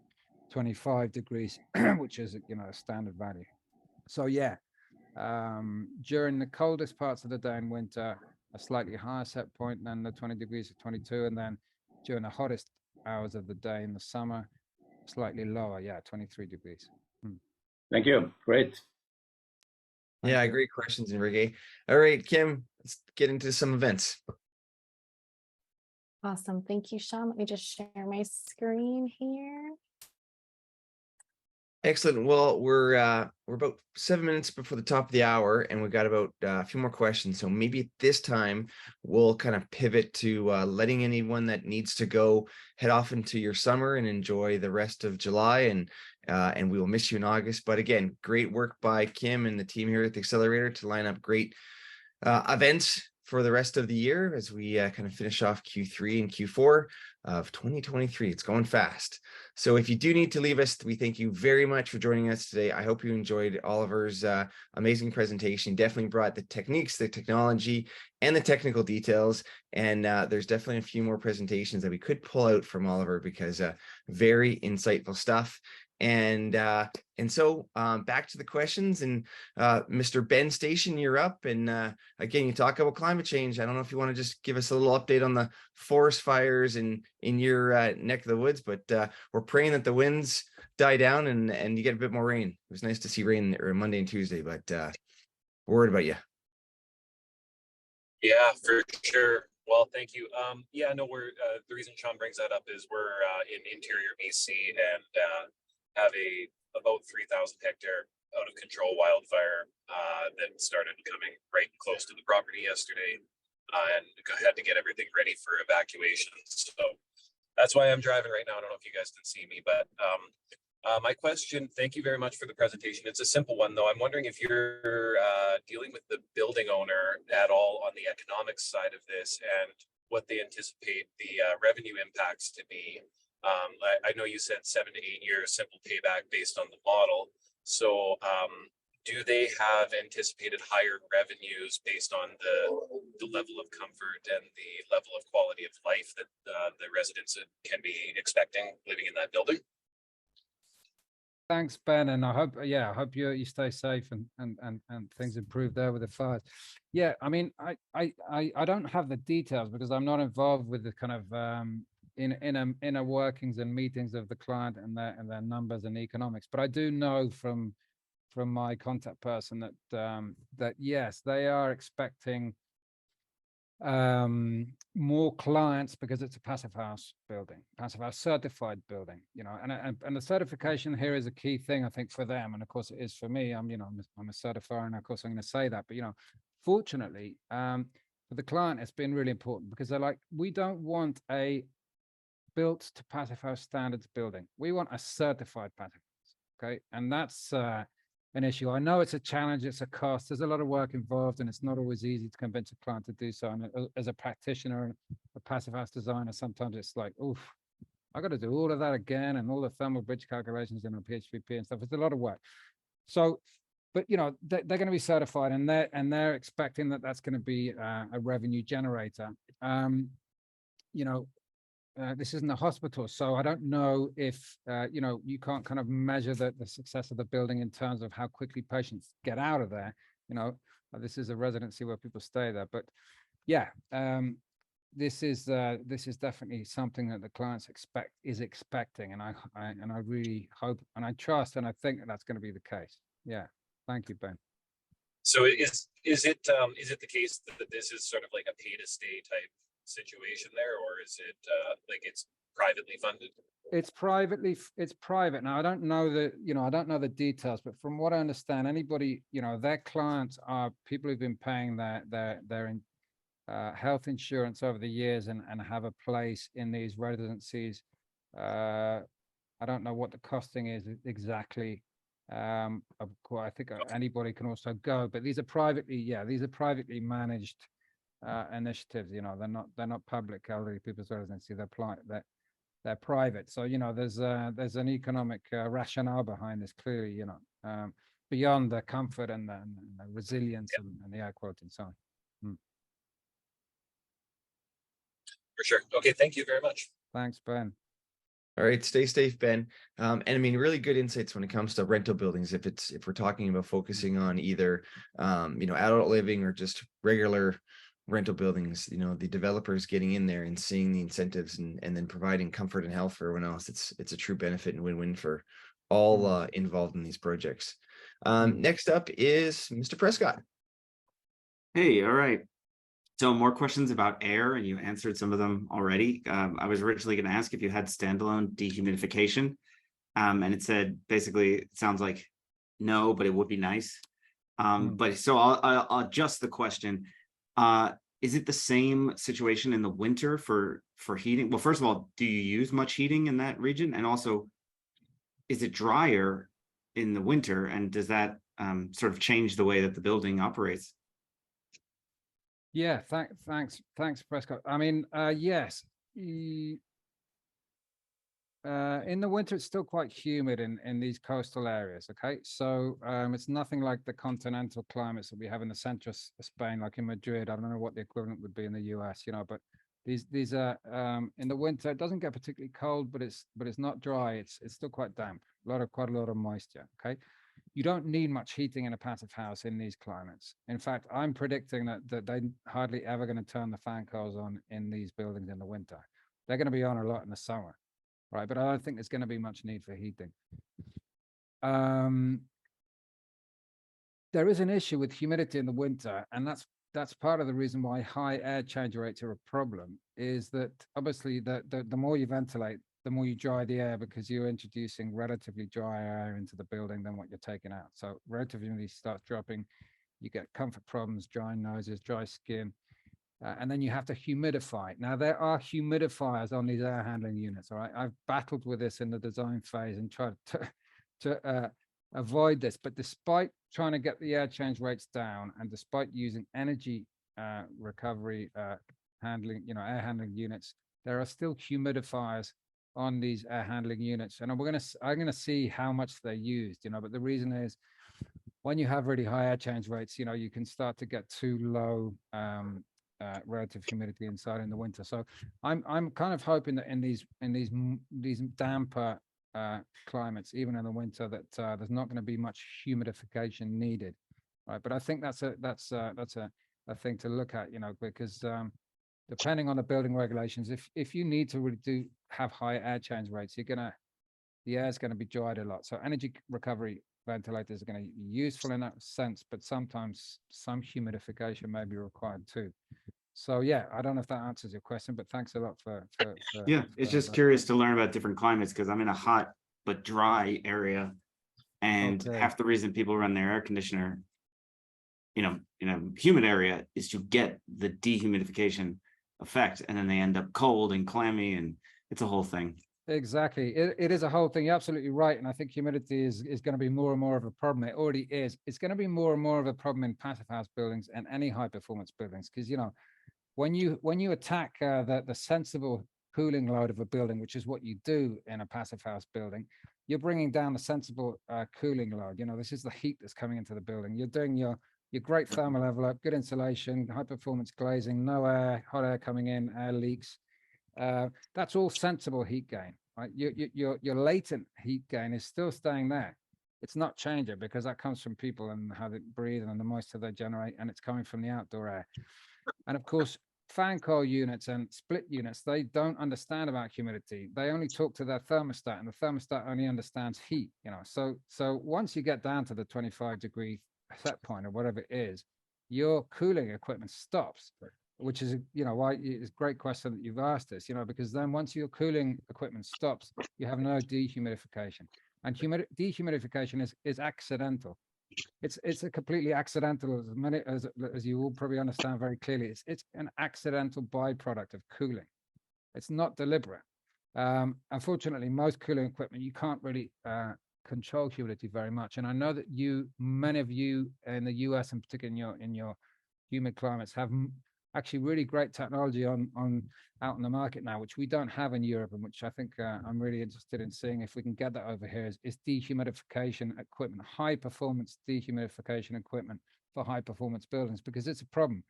25 degrees, which is a standard value. So yeah, during the coldest parts of the day in winter, a slightly higher set point than the 20 degrees of 22, and then during the hottest hours of the day in the summer, slightly lower, 23 degrees. Thank you. Great. Yeah, great questions, Enrique. All right, Kim, let's get into some events. Awesome. Thank you, Sean. Let me just share my screen here. Excellent. Well, we're about 7 minutes before the top of the hour, and we've got about a few more questions. So maybe at this time we'll kind of pivot to letting anyone that needs to go head off into your summer and enjoy the rest of July, and we will miss you in August. But again, great work by Kim and the team here at the Accelerator to line up great events for the rest of the year as we kind of finish off Q3 and Q4 of 2023. It's going fast. So if you do need to leave us, we thank you very much for joining us today. I hope you enjoyed Oliver's amazing presentation. He definitely brought the techniques, the technology, and the technical details. And there's definitely a few more presentations that we could pull out from Oliver because very insightful stuff. And so back to the questions, and Mr. Ben Station, you're up. And again, you talk about climate change. I don't know if you want to just give us a little update on the forest fires in your neck of the woods, but we're praying that the winds die down and you get a bit more rain. It was nice to see rain Monday and Tuesday, but we're worried about you. Yeah, for sure. Well, thank you. Yeah, no, we're the reason Sean brings that up is we're in interior BC and have about 3,000 hectare out of control wildfire that started coming right close to the property yesterday, and had to get everything ready for evacuation. So that's why I'm driving right now. I don't know if you guys can see me, but my question, thank you very much for the presentation. It's a simple one though. I'm wondering if you're dealing with the building owner at all on the economics side of this and what they anticipate the revenue impacts to be. I know you said 7 to 8 years simple payback based on the model. So do they have anticipated higher revenues based on the level of comfort and the level of quality of life that the residents can be expecting living in that building? Thanks, Ben, and I hope you stay safe and things improve there with the fires. Yeah, I mean, I don't have the details because I'm not involved with the kind of inner workings and meetings of the client and their numbers and economics. But I do know from my contact person that yes, they are expecting more clients because it's a passive house building, passive house certified building, and the certification here is a key thing, I think, for them, and of course it is for me. I'm a certifier, and of course I'm going to say that, but fortunately for the client it's been really important because they're like, we don't want a built to passive house standards building, we want a certified passive house. Okay, and that's an issue. I know it's a challenge, it's a cost, there's a lot of work involved, and it's not always easy to convince a client to do so. And as a practitioner and a passive house designer, sometimes it's like, oof, I got to do all of that again and all the thermal bridge calculations and PHVP and stuff. It's a lot of work. So, but they're going to be certified, and they're expecting that that's going to be a revenue generator. This isn't a hospital, so I don't know if you can't kind of measure the success of the building in terms of how quickly patients get out of there. This is a residency where people stay there, but yeah, this is definitely something that the clients expecting, and I really hope and I trust and I think that that's going to be the case. Yeah, thank you, Ben. So is it the case that this is sort of like a pay to stay type situation there, or is it like it's privately funded? It's private. Now I don't know the details, but from what I understand, anybody, their clients are people who've been paying their health insurance over the years and have a place in these residencies. I don't know what the costing is exactly. Of course, I think anybody can also go, but these are privately managed initiatives. They're not public elderly people's residency. They're private. So there's an economic rationale behind this clearly. Beyond the comfort and the resilience and the air quality and so on. For sure. Okay, thank you very much. Thanks, Ben. All right, stay safe, Ben. And I mean, really good insights when it comes to rental buildings. If we're talking about focusing on either, adult living or just regular rental buildings, the developers getting in there and seeing the incentives and then providing comfort and health for everyone else. It's a true benefit and win-win for all involved in these projects. Next up is Mr. Prescott. Hey, all right. So more questions about air, and you answered some of them already. I was originally going to ask if you had standalone dehumidification, and it said basically it sounds like no, but it would be nice. But so I'll adjust the question. Is it the same situation in the winter for heating? Well, first of all, do you use much heating in that region? And also, is it drier in the winter? And does that sort of change the way that the building operates? Yeah, thanks, Prescott. I mean, yes. In the winter, it's still quite humid in these coastal areas. Okay, so it's nothing like the continental climates that we have in the center of Spain, like in Madrid. I don't know what the equivalent would be in the US, but these are in the winter. It doesn't get particularly cold, but it's not dry. It's still quite damp. Quite a lot of moisture. Okay. You don't need much heating in a passive house in these climates. In fact, I'm predicting that they're hardly ever going to turn the fan coils on in these buildings in the winter. They're going to be on a lot in the summer, right? But I don't think there's going to be much need for heating. There is an issue with humidity in the winter, and that's part of the reason why high air change rates are a problem, is that obviously the more you ventilate, the more you dry the air, because you're introducing relatively dry air into the building than what you're taking out. So relative humidity starts dropping, you get comfort problems, dry noses, dry skin, and then you have to humidify. Now, there are humidifiers on these air handling units, all right? I've battled with this in the design phase and tried to avoid this, but despite trying to get the air change rates down and despite using energy recovery air handling units, there are still humidifiers on these air handling units, and I'm gonna see how much they're used, but the reason is when you have really high air change rates, you can start to get too low relative humidity inside in the winter. So I'm kind of hoping that in these damper climates, even in the winter, that there's not going to be much humidification needed, right? But I think that's a thing to look at, because depending on the building regulations, if you need to really have high air change rates, the air is going to be dried a lot. So energy recovery ventilators are going to be useful in that sense, but sometimes some humidification may be required too. So yeah, I don't know if that answers your question, but thanks a lot for yeah, it's just curious to learn about different climates, because I'm in a hot but dry area, and half the reason people run their air conditioner in a humid area is to get the dehumidification effect, and then they end up cold and clammy, and it's a whole thing. Exactly, it is a whole thing. You're absolutely right, and I think humidity is going to be more and more of a problem. It already is. It's going to be more and more of a problem in passive house buildings and any high performance buildings, because when you attack the sensible cooling load of a building, which is what you do in a passive house building, you're bringing down the sensible cooling load. You know, this is the heat that's coming into the building. You're doing your great thermal envelope, good insulation, high performance glazing, no air, hot air coming in, air leaks. That's all sensible heat gain, right? Your latent heat gain is still staying there. It's not changing because that comes from people and how they breathe and the moisture they generate, and it's coming from the outdoor air. And of course, fan coil units and split units, they don't understand about humidity. They only talk to their thermostat, and the thermostat only understands heat, you know. So once you get down to the 25-degree set point or whatever it is, your cooling equipment stops, which is, you know, why it's a great question that you've asked us, you know, because then once your cooling equipment stops, you have no dehumidification. And dehumidification is accidental. It's a completely accidental, as you all probably understand very clearly. It's an accidental byproduct of cooling. It's not deliberate. Unfortunately, most cooling equipment you can't really control humidity very much. And I know that many of you in the US, in particular in your humid climates, have actually really great technology out in the market now, which we don't have in Europe, and which I think I'm really interested in seeing if we can get that over here, is dehumidification equipment, high performance dehumidification equipment for high performance buildings, because it's a problem.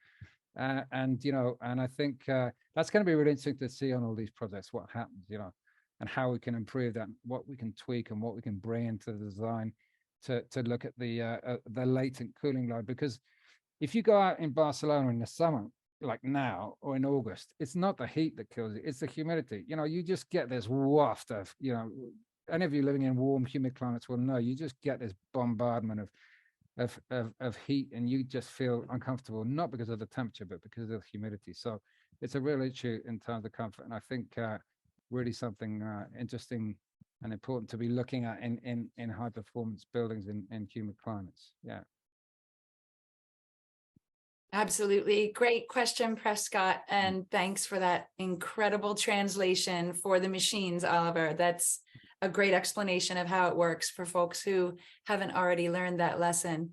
And, you know, and I think that's going to be really interesting to see on all these projects, what happens, you know, and how we can improve that, what we can tweak and what we can bring into the design to look at the latent cooling load. Because if you go out in Barcelona in the summer, like now, or in August, it's not the heat that kills you, it's the humidity. You know, you just get this waft of, you know, any of you living in warm, humid climates will know, you just get this bombardment of heat, and you just feel uncomfortable, not because of the temperature, but because of the humidity. So it's a real issue in terms of comfort. And I think really something interesting and important to be looking at in high performance buildings in humid climates. Yeah. Absolutely. Great question, Prescott. And thanks for that incredible translation for the machines, Oliver. That's a great explanation of how it works for folks who haven't already learned that lesson.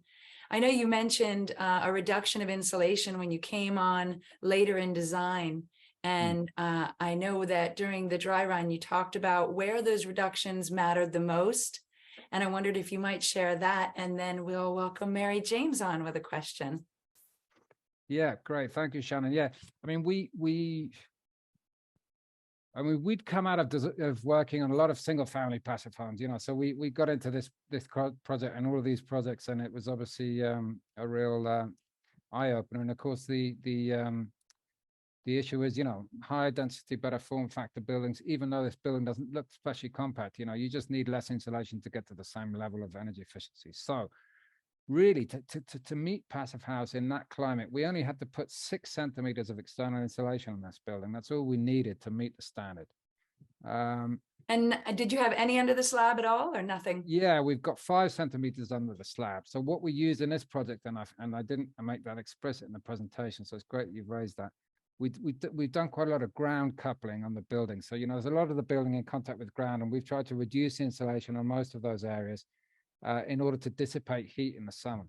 I know you mentioned a reduction of insulation when you came on later in design. And I know that during the dry run, you talked about where those reductions mattered the most. And I wondered if you might share that, and then we'll welcome Mary James on with a question. Yeah, great. Thank you, Shannon. Yeah, I mean, we'd come out of working on a lot of single family passive homes, you know, so we got into this project and all of these projects, and it was obviously a real eye opener. And of course, the issue is, you know, higher density, better form factor buildings. Even though this building doesn't look especially compact, you know, you just need less insulation to get to the same level of energy efficiency. So really, to meet Passive House in that climate, we only had to put 6 centimeters of external insulation on this building. That's all we needed to meet the standard. And did you have any under the slab at all, or nothing? Yeah, we've got 5 centimeters under the slab. So what we used in this project, and I didn't make that explicit in the presentation, so it's great that you've raised that. We've done quite a lot of ground coupling on the building. So, you know, there's a lot of the building in contact with ground, and we've tried to reduce insulation on most of those areas in order to dissipate heat in the summer.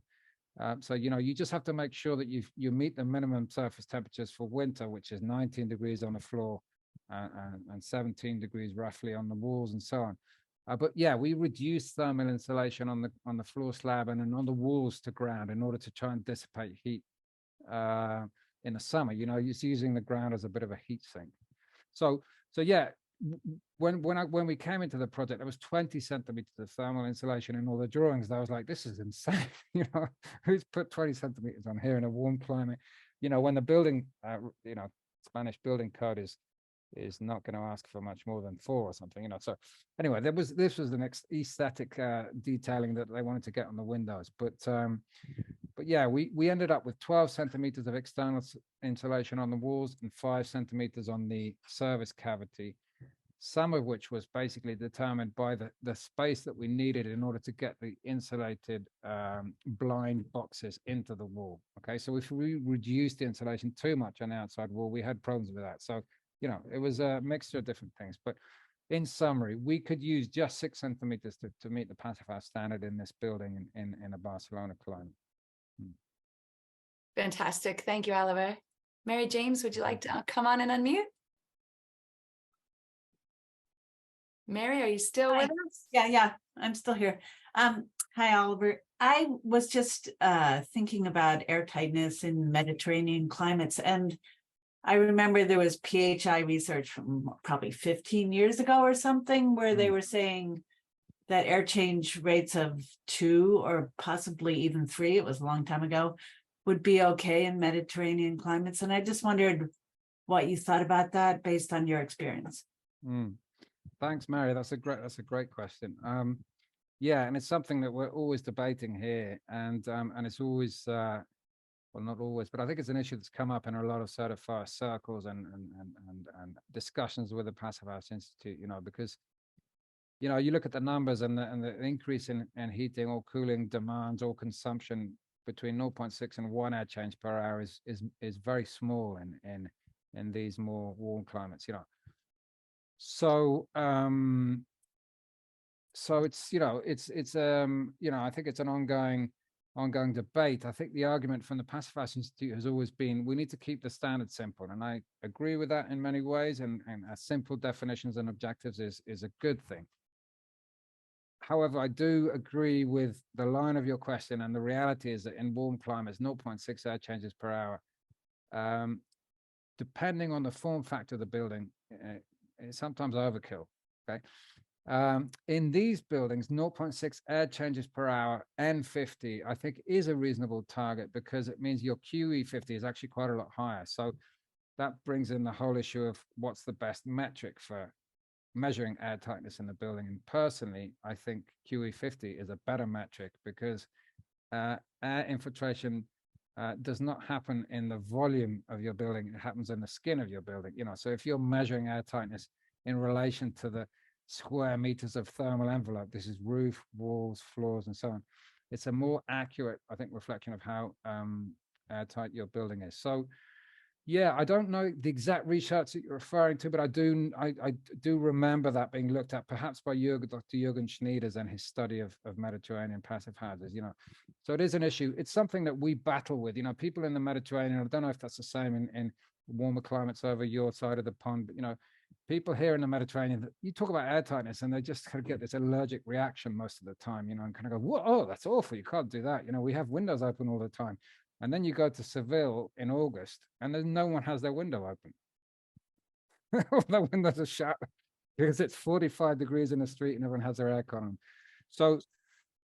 So, you know, you just have to make sure that you meet the minimum surface temperatures for winter, which is 19 degrees on the floor and 17 degrees roughly on the walls and so on. But yeah, we reduce thermal insulation on the floor slab and then on the walls to ground in order to try and dissipate heat in the summer. You know, it's using the ground as a bit of a heat sink. So yeah, when we came into the project, there was 20 centimeters of thermal insulation in all the drawings. I was like, this is insane. You know, who's put 20 centimeters on here in a warm climate? You know, when the building, you know, Spanish building code is not going to ask for much more than 4 or something, you know. So anyway, this was the next aesthetic detailing that they wanted to get on the windows. But yeah, we ended up with 12 centimeters of external insulation on the walls and 5 centimeters on the service cavity, some of which was basically determined by the space that we needed in order to get the insulated blind boxes into the wall. Okay, so if we reduced the insulation too much on the outside wall, we had problems with that. So, you know, it was a mixture of different things. But in summary, we could use just 6 centimeters to meet the Passive House standard in this building in a Barcelona climate. Fantastic. Thank you, Oliver. Mary James, would you like to come on and unmute? Mary, are you still with us? Yeah, I'm still here. Hi, Oliver. I was just thinking about airtightness in Mediterranean climates, and I remember there was PHI research from probably 15 years ago or something, where they were saying that air change rates of 2 or possibly even 3, it was a long time ago, would be okay in Mediterranean climates. And I just wondered what you thought about that based on your experience. Thanks, Mary. That's a great question. Yeah, and it's something that we're always debating here, and it's always well, not always, but I think it's an issue that's come up in a lot of certifier circles and discussions with the Passive House Institute. Because you look at the numbers and the increase in heating or cooling demands or consumption between 0.6 and 1 air change per hour is very small in these more warm climates. So it's I think it's an ongoing debate. I think the argument from the Passive House Institute has always been we need to keep the standard simple, and I agree with that in many ways. And simple definitions and objectives is a good thing. However, I do agree with the line of your question, and the reality is that in warm climates, 0.6 air changes per hour, depending on the form factor of the building, it's sometimes overkill. Okay. In these buildings, 0.6 air changes per hour N50, I think, is a reasonable target, because it means your QE50 is actually quite a lot higher. So that brings in the whole issue of what's the best metric for measuring air tightness in the building. And personally, I think QE50 is a better metric, because air infiltration does not happen in the volume of your building. It happens in the skin of your building. So if you're measuring air tightness in relation to the square meters of thermal envelope, this is roof, walls, floors, and so on, it's a more accurate, I think, reflection of how airtight your building is. So yeah, I don't know the exact research that you're referring to, but I do remember that being looked at, perhaps by Dr. Jürgen Schneiders and his study of Mediterranean passive houses. So it is an issue. It's something that we battle with. People in the Mediterranean, I don't know if that's the same in warmer climates over your side of the pond, but people here in the Mediterranean, you talk about air tightness and they just kind of get this allergic reaction most of the time, and kind of go, whoa, that's awful. You can't do that. We have windows open all the time. And then you go to Seville in August and then no one has their window open. All the windows are shut because it's 45 degrees in the street and everyone has their aircon on. So,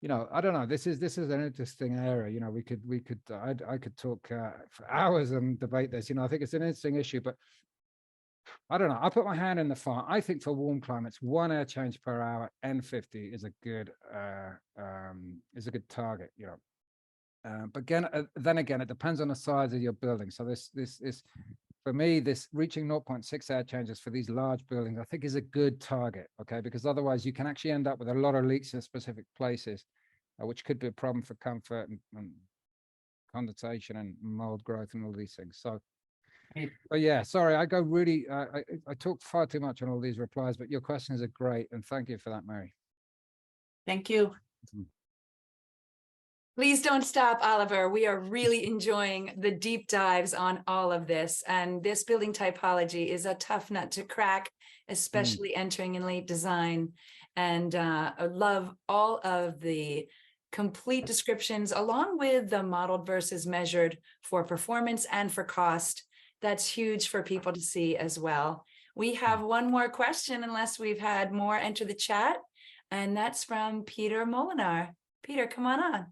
I don't know. This is an interesting area. I could talk for hours and debate this. I think it's an interesting issue, but I don't know. I'll put my hand in the fire. I think for warm climates, 1 air change per hour N50 is a good target. But then again, it depends on the size of your building. So this for me, this reaching 0.6 air changes for these large buildings, I think, is a good target. Okay, because otherwise you can actually end up with a lot of leaks in specific places, which could be a problem for comfort and condensation and mold growth and all these things. So. But yeah, sorry, I talk far too much on all these replies, but your questions are great, and thank you for that, Mary. Thank you. Please don't stop, Oliver. We are really enjoying the deep dives on all of this. And this building typology is a tough nut to crack, especially entering in late design. And I love all of the complete descriptions, along with the modeled versus measured for performance and for cost. That's huge for people to see as well. We have one more question, unless we've had more enter the chat. And that's from Peter Molinar. Peter, come on.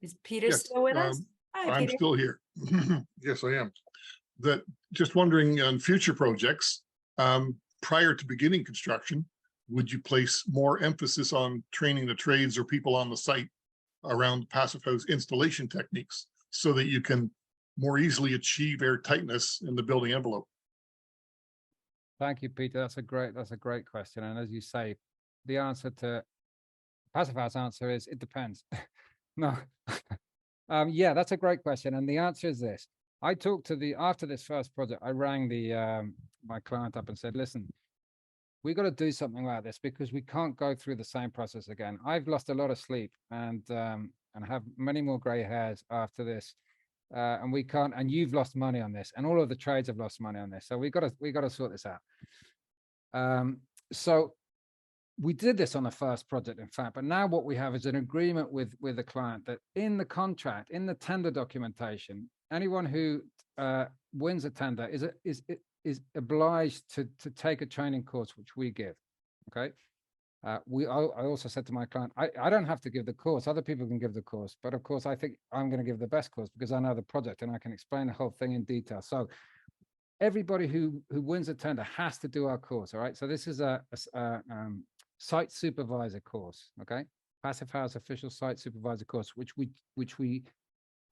Is Peter still with us? Hi, I'm Peter. still here. Yes, I am. Just wondering, on future projects, prior to beginning construction, would you place more emphasis on training the trades or people on the site around passive house installation techniques so that you can more easily achieve air tightness in the building envelope? Thank you, Peter. That's a great question. And as you say, the answer to Passive House answer is it depends. No. Yeah, that's a great question. And the answer is this. I talked to after this first project, I rang my client up and said, listen, we got to do something like this because we can't go through the same process again. I've lost a lot of sleep and have many more gray hairs after this and we can't, and you've lost money on this, and all of the trades have lost money on this. So we got to sort this out. So we did this on the first project, in fact, but now what we have is an agreement with the client that in the contract, in the tender documentation, anyone who wins a tender is obliged to take a training course, which we give. Okay. I also said to my client, I don't have to give the course, other people can give the course, but of course I think I'm going to give the best course because I know the project and I can explain the whole thing in detail. So everybody who wins a tender has to do our course. All right. So this is a site supervisor course. Okay. Passive House official site supervisor course, which we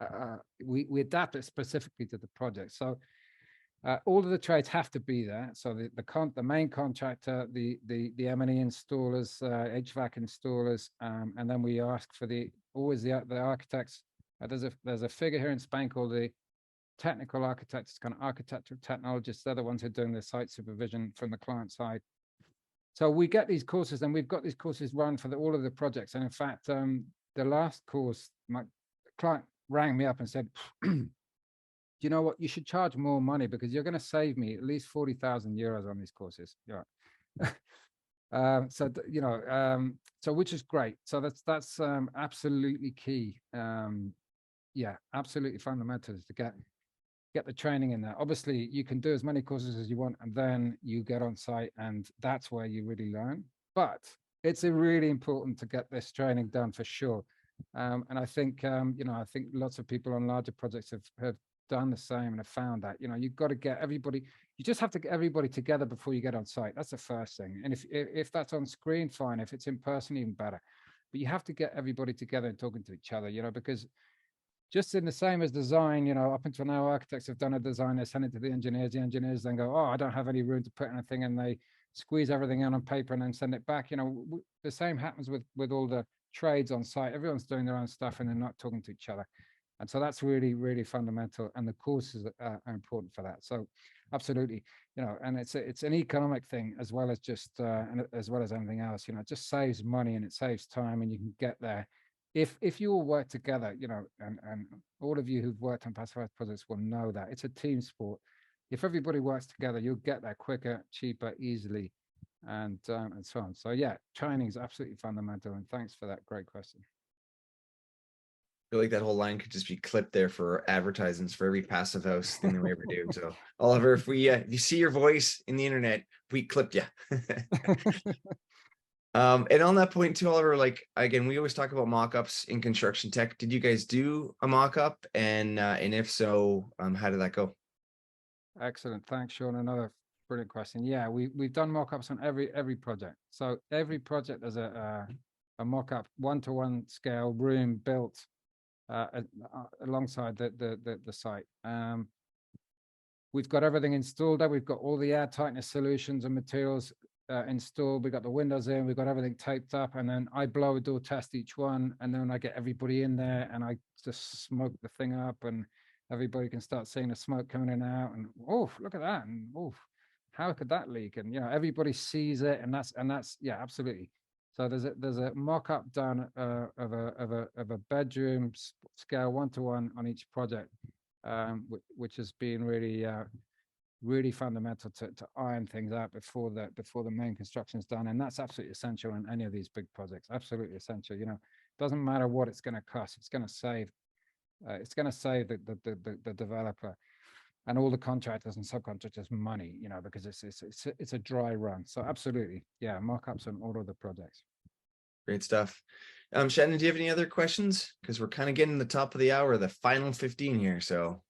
adapt it specifically to the project. So all of the trades have to be there. So the main contractor, the M&E installers, HVAC installers, and then we ask for the architects. There's a figure here in Spain called the technical architects, kind of architectural technologists. They're the ones who are doing the site supervision from the client side. So we get these courses, and we've got these courses run for all of the projects. And in fact, the last course, my client rang me up and said, you know what, you should charge more money because you're going to save me at least 40,000 euros on these courses. Yeah. So which is great. So that's absolutely key. Yeah, absolutely fundamental is to get the training in there. Obviously you can do as many courses as you want, and then you get on site, and that's where you really learn. But it's really important to get this training done for sure. And I think, I think lots of people on larger projects have done the same and have found that, you've got to get everybody, you just have to get everybody together before you get on site. That's the first thing. And if that's on screen, fine. If it's in person, even better. But you have to get everybody together and talking to each other, because just in the same as design, up until now, architects have done a design, they send it to the engineers then go, oh, I don't have any room to put anything, and they squeeze everything in on paper and then send it back. The same happens with all the trades on site. Everyone's doing their own stuff and they're not talking to each other. And so that's really, really fundamental. And the courses are important for that. So absolutely, and it's an economic thing as well as just, as well as anything else, it just saves money and it saves time, and you can get there. If you all work together, and all of you who've worked on Passive House projects will know that it's a team sport. If everybody works together, you'll get there quicker, cheaper, easily, and so on. So yeah, training is absolutely fundamental. And thanks for that great question. I feel like that whole line could just be clipped there for advertisements for every Passive House thing that we ever do. So Oliver, if you see your voice in the internet, we clipped you. And on that point too, Oliver, like, again, we always talk about mock-ups in construction tech. Did you guys do a mock-up? And if so, how did that go? Excellent. Thanks, Sean. Another brilliant question. Yeah, we've done mock-ups on every project. So every project there's a mock-up, one-to-one scale room built alongside the site. We've got everything installed there. We've got all the air tightness solutions and materials installed. We've got the windows in, we've got everything taped up, and then I blow a door test each one, and then I get everybody in there and I just smoke the thing up, and everybody can start seeing the smoke coming in and out, and oh, look at that, and oh, how could that leak? And everybody sees it, and that's yeah, absolutely. So there's a mock-up done of a bedroom scale 1-to-1 on each project, which has been really fundamental to iron things out before the main construction is done. And that's absolutely essential in any of these big projects. Absolutely essential. Doesn't matter what it's going to cost. It's going to save. The developer and all the contractors and subcontractors money. Because it's a dry run. So absolutely, yeah, mock-ups on all of the projects. Great stuff. Shannon, do you have any other questions? Because we're kind of getting to the top of the hour, the final 15 here. So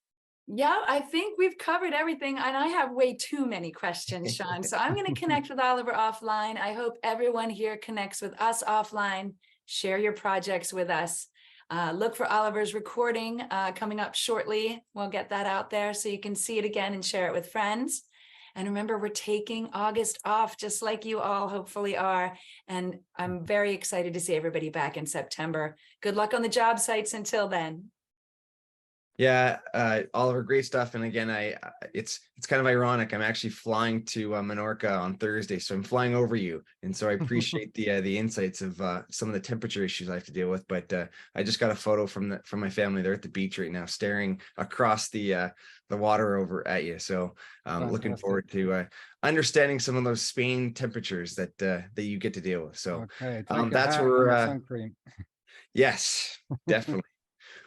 yeah, I think we've covered everything, and I have way too many questions, Sean. So I'm going to connect with Oliver offline. I hope everyone here connects with us offline. Share your projects with us. Look for Oliver's recording coming up shortly. We'll get that out there so you can see it again and share it with friends. And remember, we're taking August off, just like you all hopefully are. And I'm very excited to see everybody back in September. Good luck on the job sites until then. Yeah, Oliver, great stuff. And again, it's kind of ironic. I'm actually flying to Menorca on Thursday, so I'm flying over you, and so I appreciate the insights of some of the temperature issues I have to deal with. But I just got a photo from my family. They're at the beach right now, staring across the water over at you. So looking forward to understanding some of those Spain temperatures that you get to deal with. So Okay, take a that's hat where and a sun cream. yes, definitely.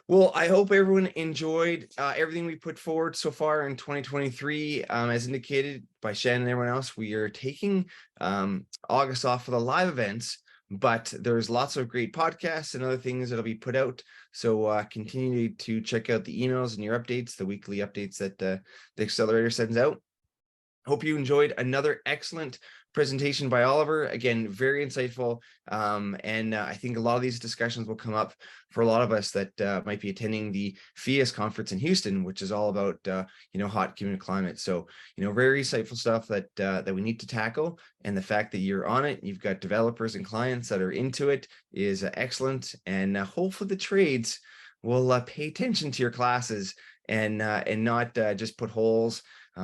Well, I hope everyone enjoyed everything we put forward so far in 2023. As indicated by Shannon and everyone else, we are taking August off for the live events, but there's lots of great podcasts and other things that'll be put out. So continue to check out the emails and your updates, the weekly updates that the accelerator sends out. Hope you enjoyed another excellent presentation by Oliver. Again, very insightful. And I think a lot of these discussions will come up for a lot of us that might be attending the FIAS conference in Houston, which is all about, hot, humid climate. So, very insightful stuff that we need to tackle. And the fact that you're on it, you've got developers and clients that are into it is excellent. And hopefully the trades will pay attention to your classes and not just put holes.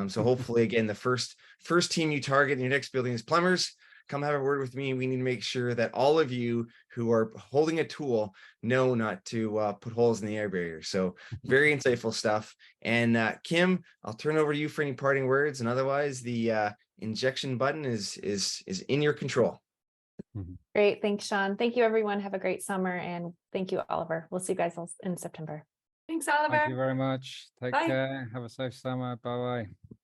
So hopefully, again, the first team you target in your next building is plumbers. Come have a word with me. We need to make sure that all of you who are holding a tool know not to put holes in the air barrier. So very insightful stuff. And Kim, I'll turn over to you for any parting words. And otherwise, the injection button is in your control. Great. Thanks, Sean. Thank you, everyone. Have a great summer. And thank you, Oliver. We'll see you guys all in September. Thanks, Oliver. Thank you very much. Take Bye. care. Have a safe summer. Bye-bye.